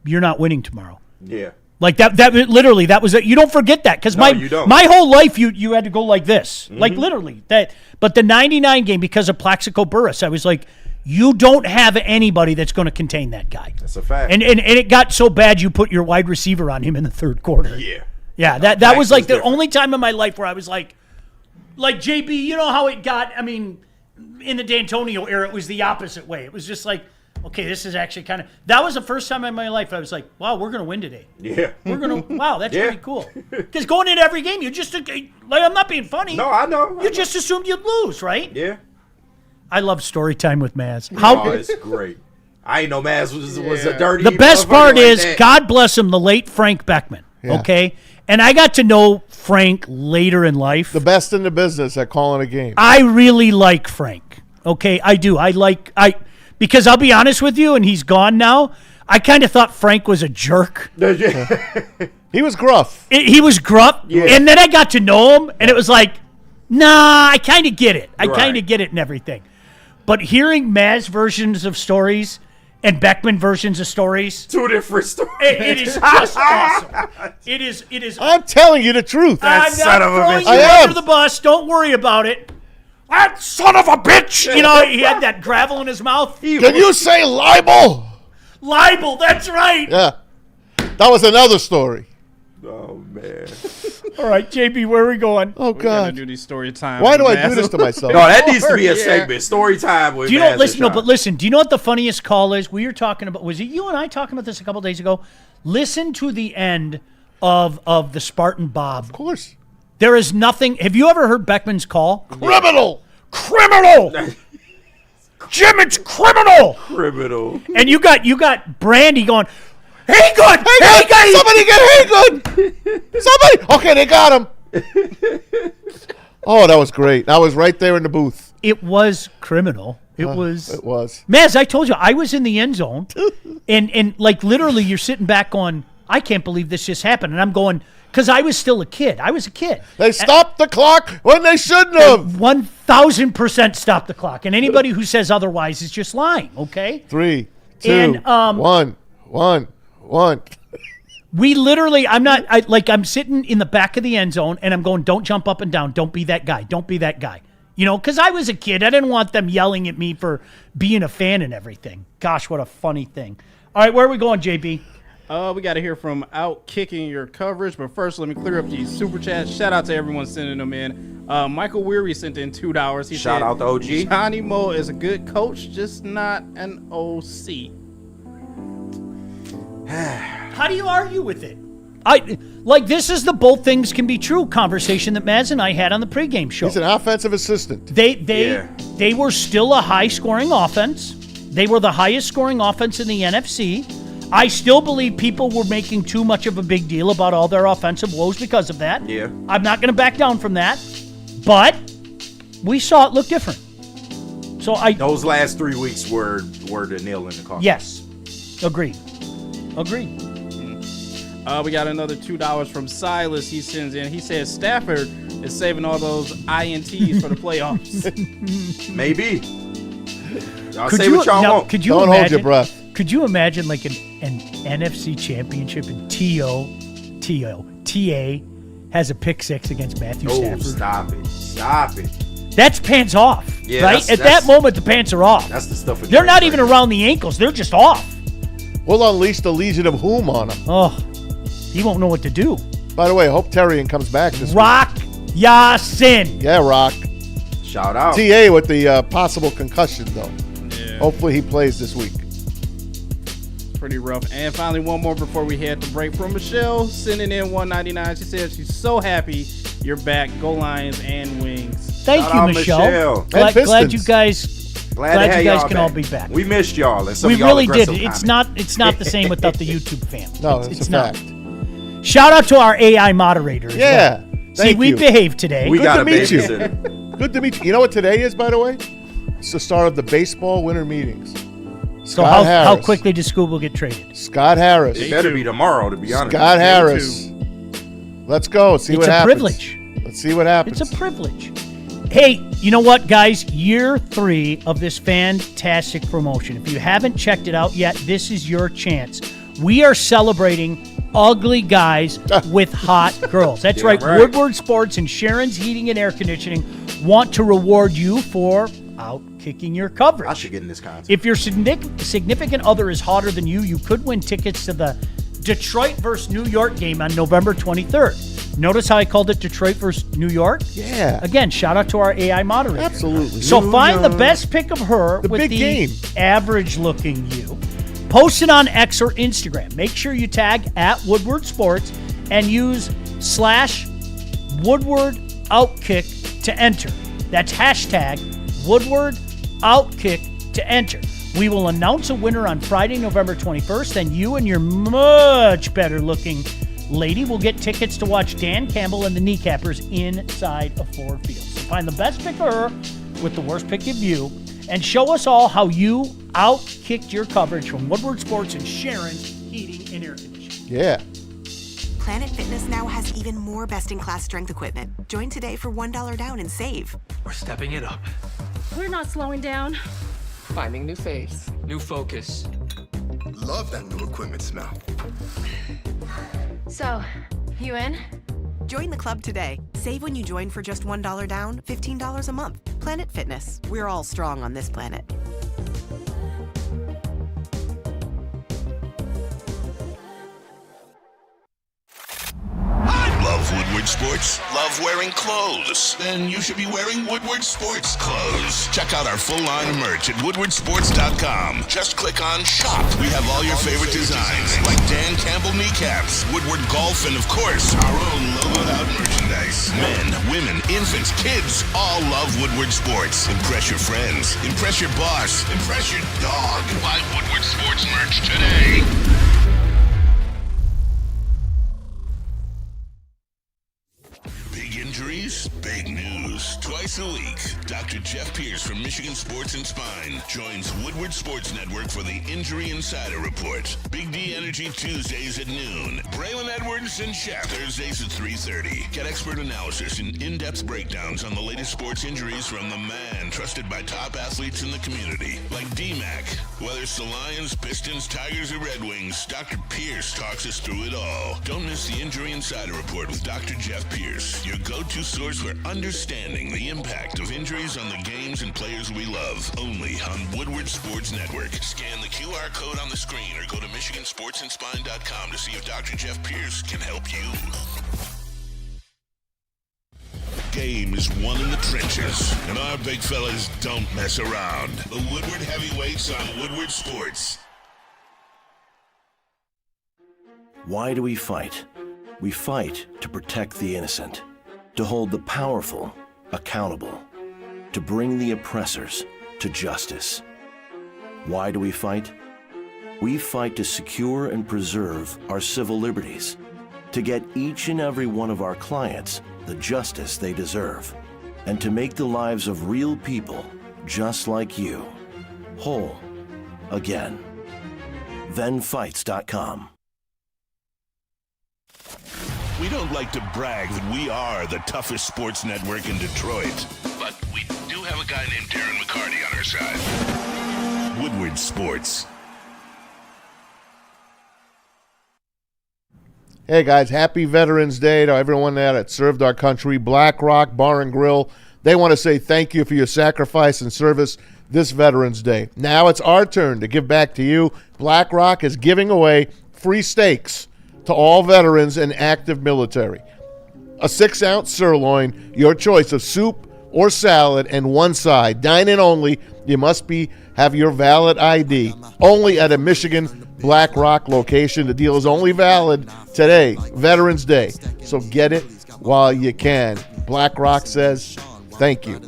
"You're not winning tomorrow." Yeah. Like that literally, that was it. You don't forget that because my whole life you had to go like this, like literally that. But the '99 game, because of Plaxico Burress, I was like, You don't have anybody that's going to contain that guy. That's a fact. And it got so bad you put your wide receiver on him in the third quarter. Yeah. Yeah, that was like the only time in my life where I was like JB, you know how it got, I mean, in the D'Antonio era, it was the opposite way. It was just like, okay, this is actually kind of, that was the first time in my life I was like, wow, we're going to win today. Yeah. We're going to, wow, that's pretty cool. Because going into every game, you just, like, I'm not being funny. No, I know. You just assumed you'd lose, right? Yeah. I love story time with Maz. It's great. I ain't know Maz was a dirty. The best part like is, that. God bless him, the late Frank Beckman. Yeah. Okay? And I got to know Frank later in life. The best in the business at calling a game. I really like Frank. Okay, I do. Because I'll be honest with you, and he's gone now, I kind of thought Frank was a jerk. He was gruff. He was gruff. Yeah. And then I got to know him, and it was like, nah, I kind of get it. I Right. kind of get it and everything. But hearing Maz versions of stories and Beckman versions of stories, Two different stories. it is just awesome. It is. I'm telling you the truth. I'm not throwing you I under the bus. Don't worry about it. That son of a bitch! You know, he had that gravel in his mouth. Can you say libel? Libel, that's right. Yeah. That was another story. Oh, man. All right, JB, where are we going? Oh, We gotta God. do these story time. Why do I do this to myself? No, that needs to be a segment. Story time with Do you know? Maz Listen, and no, Sean. but listen. Do you know what the funniest call is? We were talking about. Was it you and I talking about this a couple days ago? Listen to the end of the Spartan Bob. Of course. There is nothing. Have you ever heard Beckman's call? Criminal. Criminal. Jim, it's criminal. Criminal. And you got Brandy going, hey, good. Hey, good. Somebody get hey good. Somebody. Okay, they got him. Oh, that was great. I was right there in the booth. It was criminal. It was. It was. Maz, I told you, I was in the end zone. and like literally you're sitting back going, I can't believe this just happened. And I'm going, because I was still a kid. I was a kid. They stopped the clock when they shouldn't have. 1,000% stop the clock. And anybody who says otherwise is just lying, okay? 3, 2, And, 1. We literally, I'm sitting in the back of the end zone and I'm going, don't jump up and down. Don't be that guy. Don't be that guy. You know, because I was a kid. I didn't want them yelling at me for being a fan and everything. Gosh, what a funny thing. All right, where are we going, JB? We got to hear from Out Kicking Your Coverage. But first, let me clear up these super chats. Shout out to everyone sending them in. Michael Weary sent in $2. He Shout said, out to OG. Johnny Mo is a good coach, just not an OC. How do you argue with it? This is the both things can be true conversation that Maz and I had on the pregame show. He's an offensive assistant. They were still a high-scoring offense. They were the highest-scoring offense in the NFC. I still believe people were making too much of a big deal about all their offensive woes because of that. Yeah. I'm not going to back down from that. But we saw it look different. So those last 3 weeks were the nail in the coffin. Yes. Agreed. We got another $2 from Silas. He sends in. He says Stafford is saving all those INTs for the playoffs. Maybe. Y'all say what y'all want. Could you Don't imagine, hold your breath. Could you imagine like an NFC championship and TA has a pick six against Matthew Stafford? Stop it. That's pants off, Yeah, right? At that that's- moment, the pants are off. That's the stuff. They're not even around the ankles. They're just off. We'll unleash the Legion of Whom on him. Oh, he won't know what to do. By the way, I hope Terrian comes back this Rock Yasin. week. Yeah, Rock. Shout out. TA with the possible concussion, though. Yeah. Hopefully he plays this week. Pretty rough. And finally, one more before we head to break from Michelle, sending in $1.99. She says she's so happy you're back. Go Lions and Wings. Thank Shout you, out Michelle. And Glad you guys. Glad you guys y'all can all back. be back. We missed y'all. And some We of y'all really did. aggressive It's not the same without the YouTube fam. No, it's a not. fact. Shout out to our AI moderator. as Yeah. well. See, Thank we you. behaved today. We Good got to a meet you. babysitter. Good to meet you. You know what today is, by the way? It's the start of the baseball winter meetings. So Scott how Harris. quickly does Scooble get traded? Scott Harris. It better be tomorrow, to be honest. Scott Harris. Let's go. See what happens. Privilege. Let's see what happens. It's a privilege. Hey, you know what, guys? Year 3 of this fantastic promotion. If you haven't checked it out yet, this is your chance. We are celebrating ugly guys with hot girls. That's right. right. Woodward Sports and Sharon's Heating and Air Conditioning want to reward you for outkicking your coverage. I should get in this contest. If your significant other is hotter than you, you could win tickets to the Detroit versus New York game on November 23rd. Notice how I called it Detroit versus New York? Yeah. Again, shout out to our AI moderator. Absolutely. So New find York. the best pick of her with big the game. average-looking you. Post it on X or Instagram. Make sure you tag at Woodward Sports and use /Woodward Outkick to enter. That's hashtag Woodward Outkick to enter. We will announce a winner on Friday, November 21st, and you and your much better-looking lady will get tickets to watch Dan Campbell and the Kneecappers inside of Ford Field. So find the best pick of her with the worst pick of you, and show us all how you outkicked your coverage from Woodward Sports and Sharon Heating and Air Conditioning. Yeah. Planet Fitness now has even more best-in-class strength equipment. Join today for $1 down and save. We're stepping it up. We're not slowing down. Finding new faith, new focus. Love that new equipment smell. So, you in? Join the club today. Save when you join for just $1 down, $15 a month. Planet Fitness. We're all strong on this planet. Love Woodward Sports? Love wearing clothes? Then you should be wearing Woodward Sports clothes. Check out our full line of merch at woodwardsports.com. Just click on shop. We have all your favorite designs, like Dan Campbell kneecaps, Woodward golf, and of course, our own logoed out merchandise. Men, women, infants, kids all love Woodward Sports. Impress your friends. Impress your boss. Impress your dog. Buy Woodward Sports merch today. Big injuries, big news. Twice a week, Dr. Jeff Pierce from Michigan Sports and Spine joins Woodward Sports Network for the Injury Insider Report. Big D Energy Tuesdays at noon. Braylon Edwards and Shaq Thursdays at 3:30. Get expert analysis and in-depth breakdowns on the latest sports injuries from the man trusted by top athletes in the community, like D-Mac. Whether it's the Lions, Pistons, Tigers, or Red Wings, Dr. Pierce talks us through it all. Don't miss the Injury Insider Report with Dr. Jeff Pierce, your go-to source for understanding the impact of injuries on the games and players we love. Only on Woodward Sports Network. Scan the QR code on the screen or go to MichiganSportsandSpine.com to see if Dr. Jeff Pierce can help you. Game is won in the trenches, and our big fellas don't mess around. The Woodward Heavyweights on Woodward Sports. Why do we fight? We fight to protect the innocent, to hold the powerful accountable, to bring the oppressors to justice. Why do we fight? We fight to secure and preserve our civil liberties, to get each and every one of our clients the justice they deserve, and to make the lives of real people just like you whole again. ThenFights.com. We don't like to brag that we are the toughest sports network in Detroit, but we do have a guy named Darren McCarty on our side. Woodward Sports. Hey guys, happy Veterans Day to everyone that served our country. Black Rock Bar and Grill, they want to say thank you for your sacrifice and service this Veterans Day. Now it's our turn to give back to you. Black Rock is giving away free steaks to all veterans and active military. A 6-ounce sirloin, your choice of soup or salad, and one side. Dine-in only. You must have your valid ID. Only at a Michigan Black Rock location. The deal is only valid today, Veterans Day. So get it while you can. Black Rock says thank you.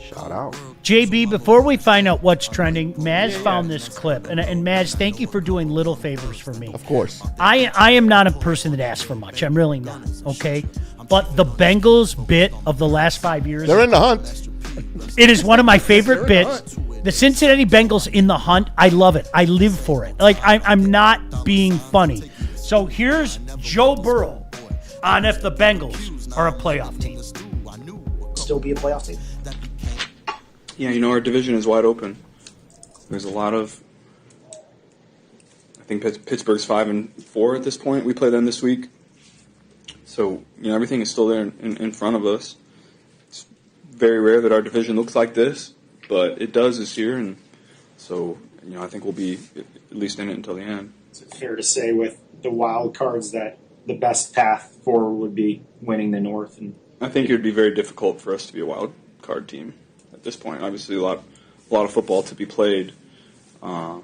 Shout out. JB, before we find out what's trending, Maz found this clip. And Maz, thank you for doing little favors for me. Of course. I am not a person that asks for much. I'm really not, okay? But the Bengals bit of the last 5 years. They're in the hunt. It is one of my favorite bits. The Cincinnati Bengals in the hunt. I love it. I live for it. Like, I'm not being funny. So here's Joe Burrow on if the Bengals are a playoff team. Still be a playoff team? Yeah, you know, our division is wide open. There's a lot of... I think Pittsburgh's 5-4 at this point. We play them this week. So, you know, everything is still there in front of us. It's very rare that our division looks like this, but it does this year, and so I think we'll be at least in it until the end. Is it fair to say with the wild cards that the best path forward would be winning the North? And I think it would be very difficult for us to be a wild card team at this point. Obviously, a lot of football to be played, but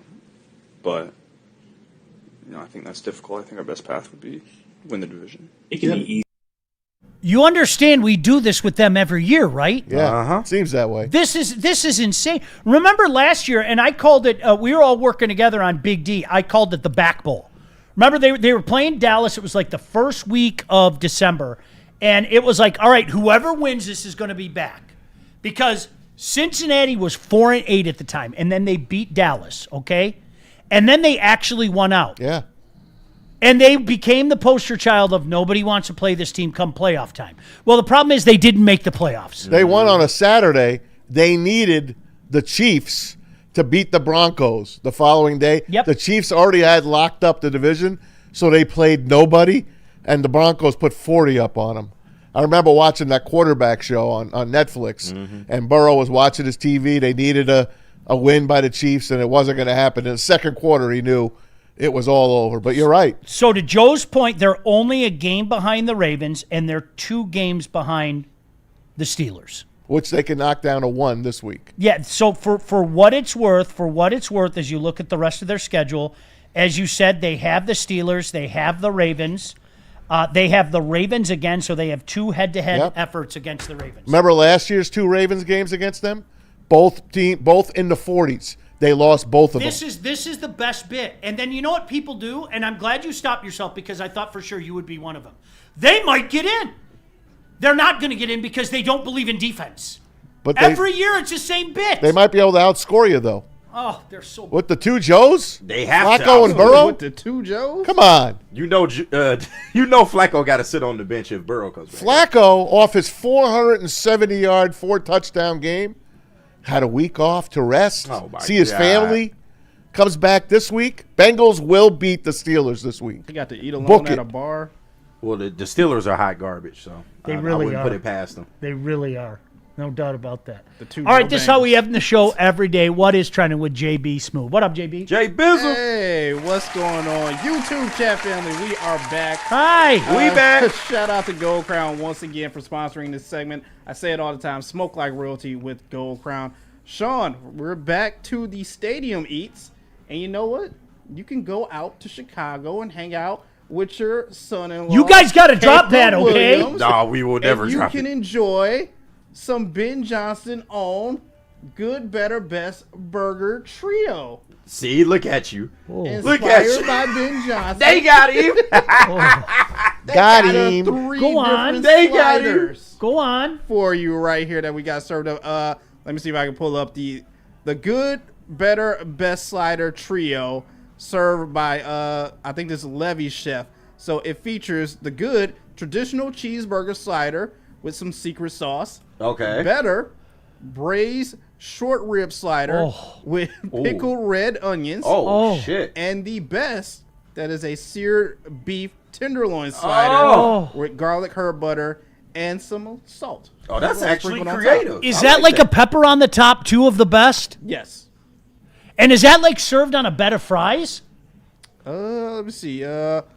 I think that's difficult. I think our best path would be win the division. It can be easy. You understand we do this with them every year, right? Yeah, seems that way. This is insane. Remember last year, and I called it, we were all working together on Big D. I called it the back bowl. Remember, they were playing Dallas. It was like the first week of December. And it was like, all right, whoever wins this is going to be back. Because Cincinnati was 4-8 at the time. And then they beat Dallas, okay? And then they actually won out. Yeah. And they became the poster child of nobody wants to play this team come playoff time. Well, the problem is they didn't make the playoffs. They won on a Saturday. They needed the Chiefs to beat the Broncos the following day. Yep. The Chiefs already had locked up the division, so they played nobody, and the Broncos put 40 up on them. I remember watching that quarterback show on Netflix, and Burrow was watching his TV. They needed a win by the Chiefs, and it wasn't going to happen. In the second quarter, he knew it was all over. But you're right. So to Joe's point, they're only a game behind the Ravens, and they're 2 games behind the Steelers. Which they can knock down to 1 this week. Yeah, so for what it's worth, as you look at the rest of their schedule, as you said, they have the Steelers, they have the Ravens. They have the Ravens again, so they have 2 head-to-head efforts against the Ravens. Remember last year's 2 Ravens games against them? Both in the 40s. They lost both of them. This is the best bit. And then you know what people do? And I'm glad you stopped yourself because I thought for sure you would be one of them. They might get in. They're not going to get in because they don't believe in defense. But every year it's the same bit. They might be able to outscore you, though. Oh, they're so with the 2 Joes? They have Flacco and Burrow? With the 2 Joes? Come on. You know Flacco got to sit on the bench if Burrow comes back. Flacco, off his 470-yard, 4-touchdown game, had a week off to rest, see his family, comes back this week. Bengals will beat the Steelers this week. He got to eat alone at a bar. Well, the Steelers are hot garbage, so I wouldn't are. put it past them. They really are. No doubt about that. The All right, this is how we have the show every day. What is trending with JB Smooth? What up, JB? Jay Bizzle. Hey, what's going on? YouTube chat family, we are back. Hi. We back. Shout out to Gold Crown once again for sponsoring this segment. I say it all the time, smoke like royalty with Gold Crown. Sean, we're back to the stadium eats. And you know what? You can go out to Chicago and hang out with your son-in-law. You guys got a drop pad, okay? No, we will never and drop you can enjoy some Ben Johnson owned Good, Better, Best Burger Trio. See, look at you. Inspired Look at you. by Ben Johnson. They got him. Got him. Go on. They got him. Go on. For you right here that we got served up. Let me see if I can pull up the Good, Better, Best Slider Trio served by, I think this is Levy's chef. So it features the Good traditional cheeseburger slider with some secret sauce. Okay. Better braised short rib slider with pickled red onions. Oh, shit. And the best, that is a seared beef tenderloin slider with garlic herb butter and some salt. Oh, that's actually creative. Is that like a pepper on the top, 2 of the best? Yes. And is that like served on a bed of fries? Let me see.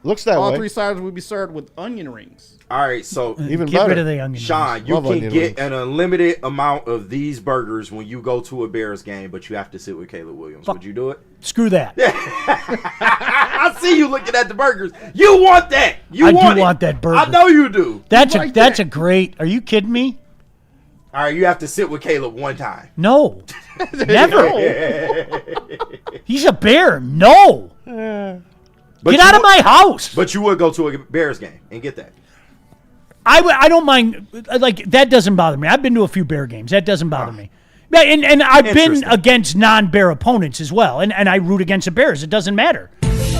Looks that way. All 3 sliders will be served with onion rings. All right, so even Get better. rid of the onion Sean, rings. you Love can onion get rings. an unlimited amount of these burgers when you go to a Bears game, but you have to sit with Caleb Williams. Would you do it? Screw that. I see you looking at the burgers. You want that. I do want that burger. I know you do. That's a great. Are you kidding me? All right, you have to sit with Caleb one time. No. Never. He's a Bear. No. Get out of my house. But you would go to a Bears game and get that. I don't mind. Like, that doesn't bother me. I've been to a few Bear games. That doesn't bother me. Yeah, and I've been against non-Bear opponents as well. And I root against the Bears. It doesn't matter.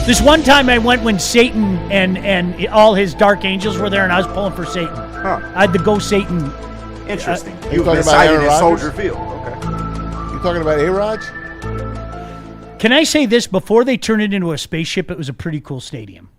This one time I went when Satan and all his dark angels were there, and I was pulling for Satan. I had to go Satan. Interesting. You You've talking been about cited Aaron in Rodgers? Soldier Field. Okay. You talking about A-Rod? Can I say this? Before they turned it into a spaceship, it was a pretty cool stadium.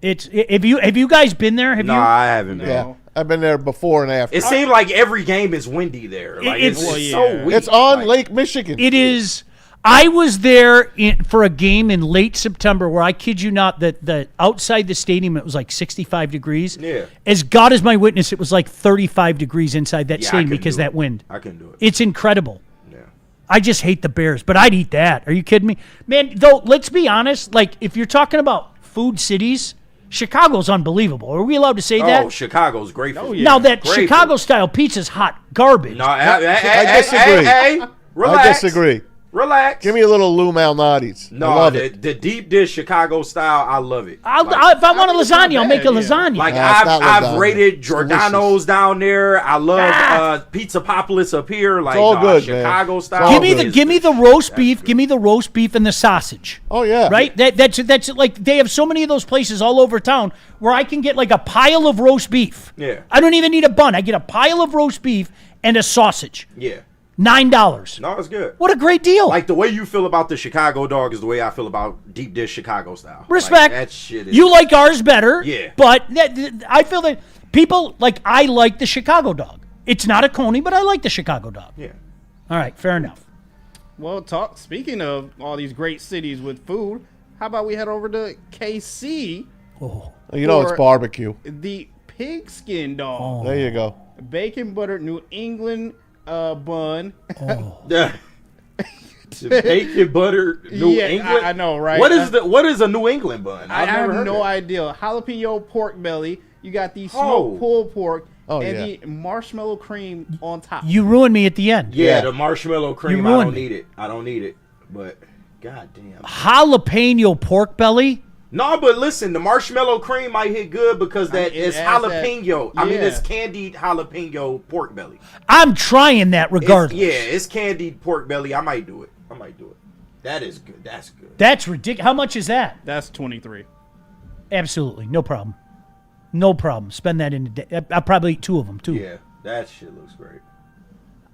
Have you guys been there? Have No, you? I haven't been. Yeah. I've been there before and after. It seemed like every game is windy there. Like, it's so weak. It's on Lake Michigan. It is. I was there for a game in late September where I kid you not that the outside the stadium it was like 65 degrees. Yeah. As God is my witness, it was like 35 degrees inside that stadium because that wind. I couldn't do it. It's incredible. Yeah. I just hate the Bears, but I'd eat that. Are you kidding me? Man, though, let's be honest. Like, if you're talking about food cities, Chicago's unbelievable. Are we allowed to say that? Oh, Chicago's great food. Oh, yeah. Now, that Chicago-style pizza's hot garbage. No, I disagree. Hey, relax. I disagree. Relax. Give me a little Lou Malnati's. I No, love it. the deep dish Chicago style, I love it. if I want a lasagna, I'll make a lasagna. Like Nah, it's not I've lasagna. rated Giordano's down there. I love Pizza Popolis up here. Like all good, man. Chicago style. Give me the roast beef. Give me the roast beef and the sausage. Oh yeah, Right? That's like they have so many of those places all over town where I can get like a pile of roast beef. Yeah. I don't even need a bun. I get a pile of roast beef and a sausage. Yeah. $9. No, it's good. What a great deal. Like the way you feel about the Chicago dog is the way I feel about deep dish Chicago style. Respect. Like, that shit is. You like ours better. Yeah. But I feel that people like I like the Chicago dog. It's not a coney, but I like the Chicago dog. Yeah. All right, fair enough. Well, speaking of all these great cities with food, how about we head over to KC? Oh. You know it's for barbecue. The pigskin dog. There you go. Bacon buttered New England bun. The bacon butter New England. I know, right? What is a New England bun? I I've never have heard no that. idea. Jalapeno pork belly. You got the smoked pulled pork and the marshmallow cream on top. You ruined me at the end. Yeah, the marshmallow cream. I ruined don't me. need it. I don't need it. But goddamn. Jalapeno pork belly. No, but listen, the marshmallow cream might hit good because it's jalapeno. I mean, it's candied jalapeno pork belly. I'm trying that regardless. It's candied pork belly. I might do it. That is good. That's good. That's ridiculous. How much is that? That's $23. Absolutely, no problem. No problem. Spend that in a day. I'll probably eat 2 of them too. Yeah, that shit looks great.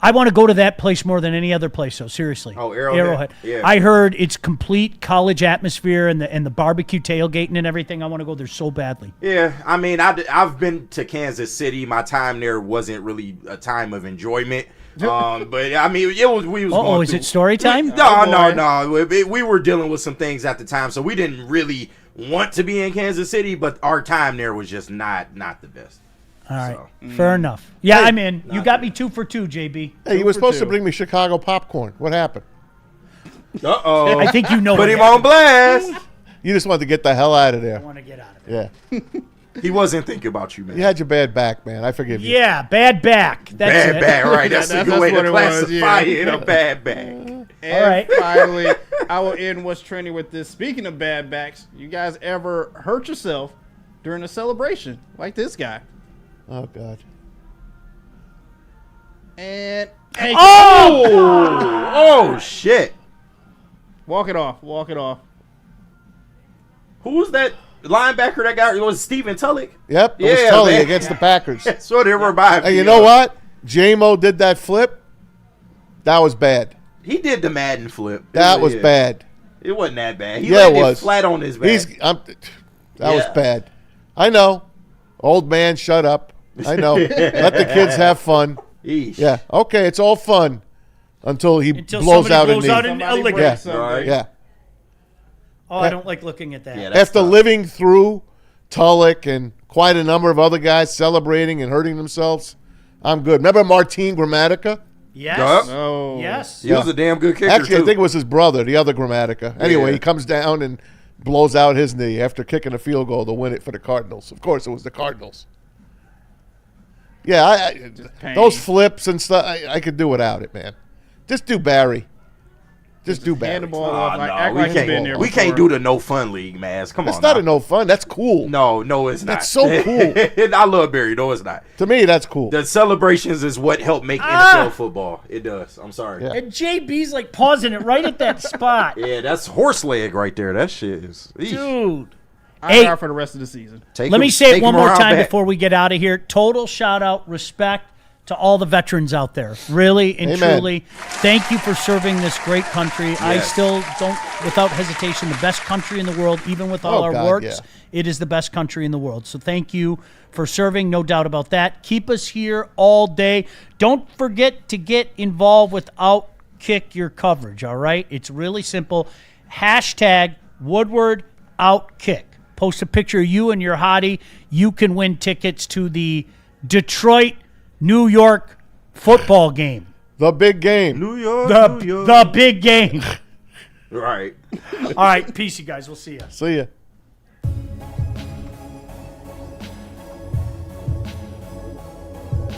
I want to go to that place more than any other place. So seriously. Oh, Arrowhead. Yeah. I heard it's complete college atmosphere and the barbecue tailgating and everything. I want to go there so badly. Yeah, I mean, I've been to Kansas City. My time there wasn't really a time of enjoyment. But I mean, we was. Oh, is it story time? No. We were dealing with some things at the time, so we didn't really want to be in Kansas City. But our time there was just not the best. All right, fair enough. Yeah, I'm in. You got me 2 for 2, JB. Hey, you were supposed to bring me Chicago popcorn. What happened? Uh-oh. I think you know. Put him on blast. You just wanted to get the hell out of there. I want to get out of there. Yeah. He wasn't thinking about you, man. You had your bad back, man. I forgive you. Yeah, bad back. That's bad it. back, right? That's a good way to what it was, classify it, a bad back. And All right. finally, I will end what's trending with this. Speaking of bad backs, you guys ever hurt yourself during a celebration like this guy? Oh, God. And oh shit! Walk it off. Who was that linebacker that got? It was Steven Tulloch. Yep, it was Tully man. against the Packers. So they revived. And you know what? J-Mo did that flip. That was bad. He did the Madden flip. That was bad. It wasn't that bad. He Yeah, it landed was. flat on his back. That was bad. I know. Old man, shut up. I know. Let the kids have fun. Eesh. Yeah. Okay, it's all fun until he blows out a knee. Yeah. Oh, I don't like looking at that. Yeah, After living through Tulloch and quite a number of other guys celebrating and hurting themselves, I'm good. Remember Martin Gramatica? Yes. Oh. Yes. He was a damn good kicker, Actually, too. I think it was his brother, the other Gramatica. Anyway, Yeah. he comes down and blows out his knee after kicking a field goal to win it for the Cardinals. Of course, it was the Cardinals. Yeah, those flips and stuff, I could do without it, man. Just do Barry. Just do Barry. Hand the ball off. Act like you've been there We can't do the no fun league, man. Come on. It's not now. a no fun. That's cool. No, it's not. That's so cool. I love Barry. No, it's not. To me, that's cool. The celebrations is what helped make NFL football. It does. I'm sorry. Yeah. And JB's like pausing it right at that spot. Yeah, that's horse leg right there. That shit is. Eesh. Dude. I'm out for the rest of the season. Let me say it one more time before we get out of here. Total shout out, respect to all the veterans out there. Really and Amen. truly, thank you for serving this great country. I Yes. still don't, without hesitation, the best country in the world, even with all Oh, our God, warts, yeah. it is the best country in the world. So thank you for serving, no doubt about that. Keep us here all day. Don't forget to get involved with Outkick your coverage, all right? It's really simple. Hashtag Woodward Outkick. Post a picture of you and your hottie. You can win tickets to the Detroit New York football game. The big game. New York, The big game. Right. All right. Peace, you guys. We'll see you. See ya.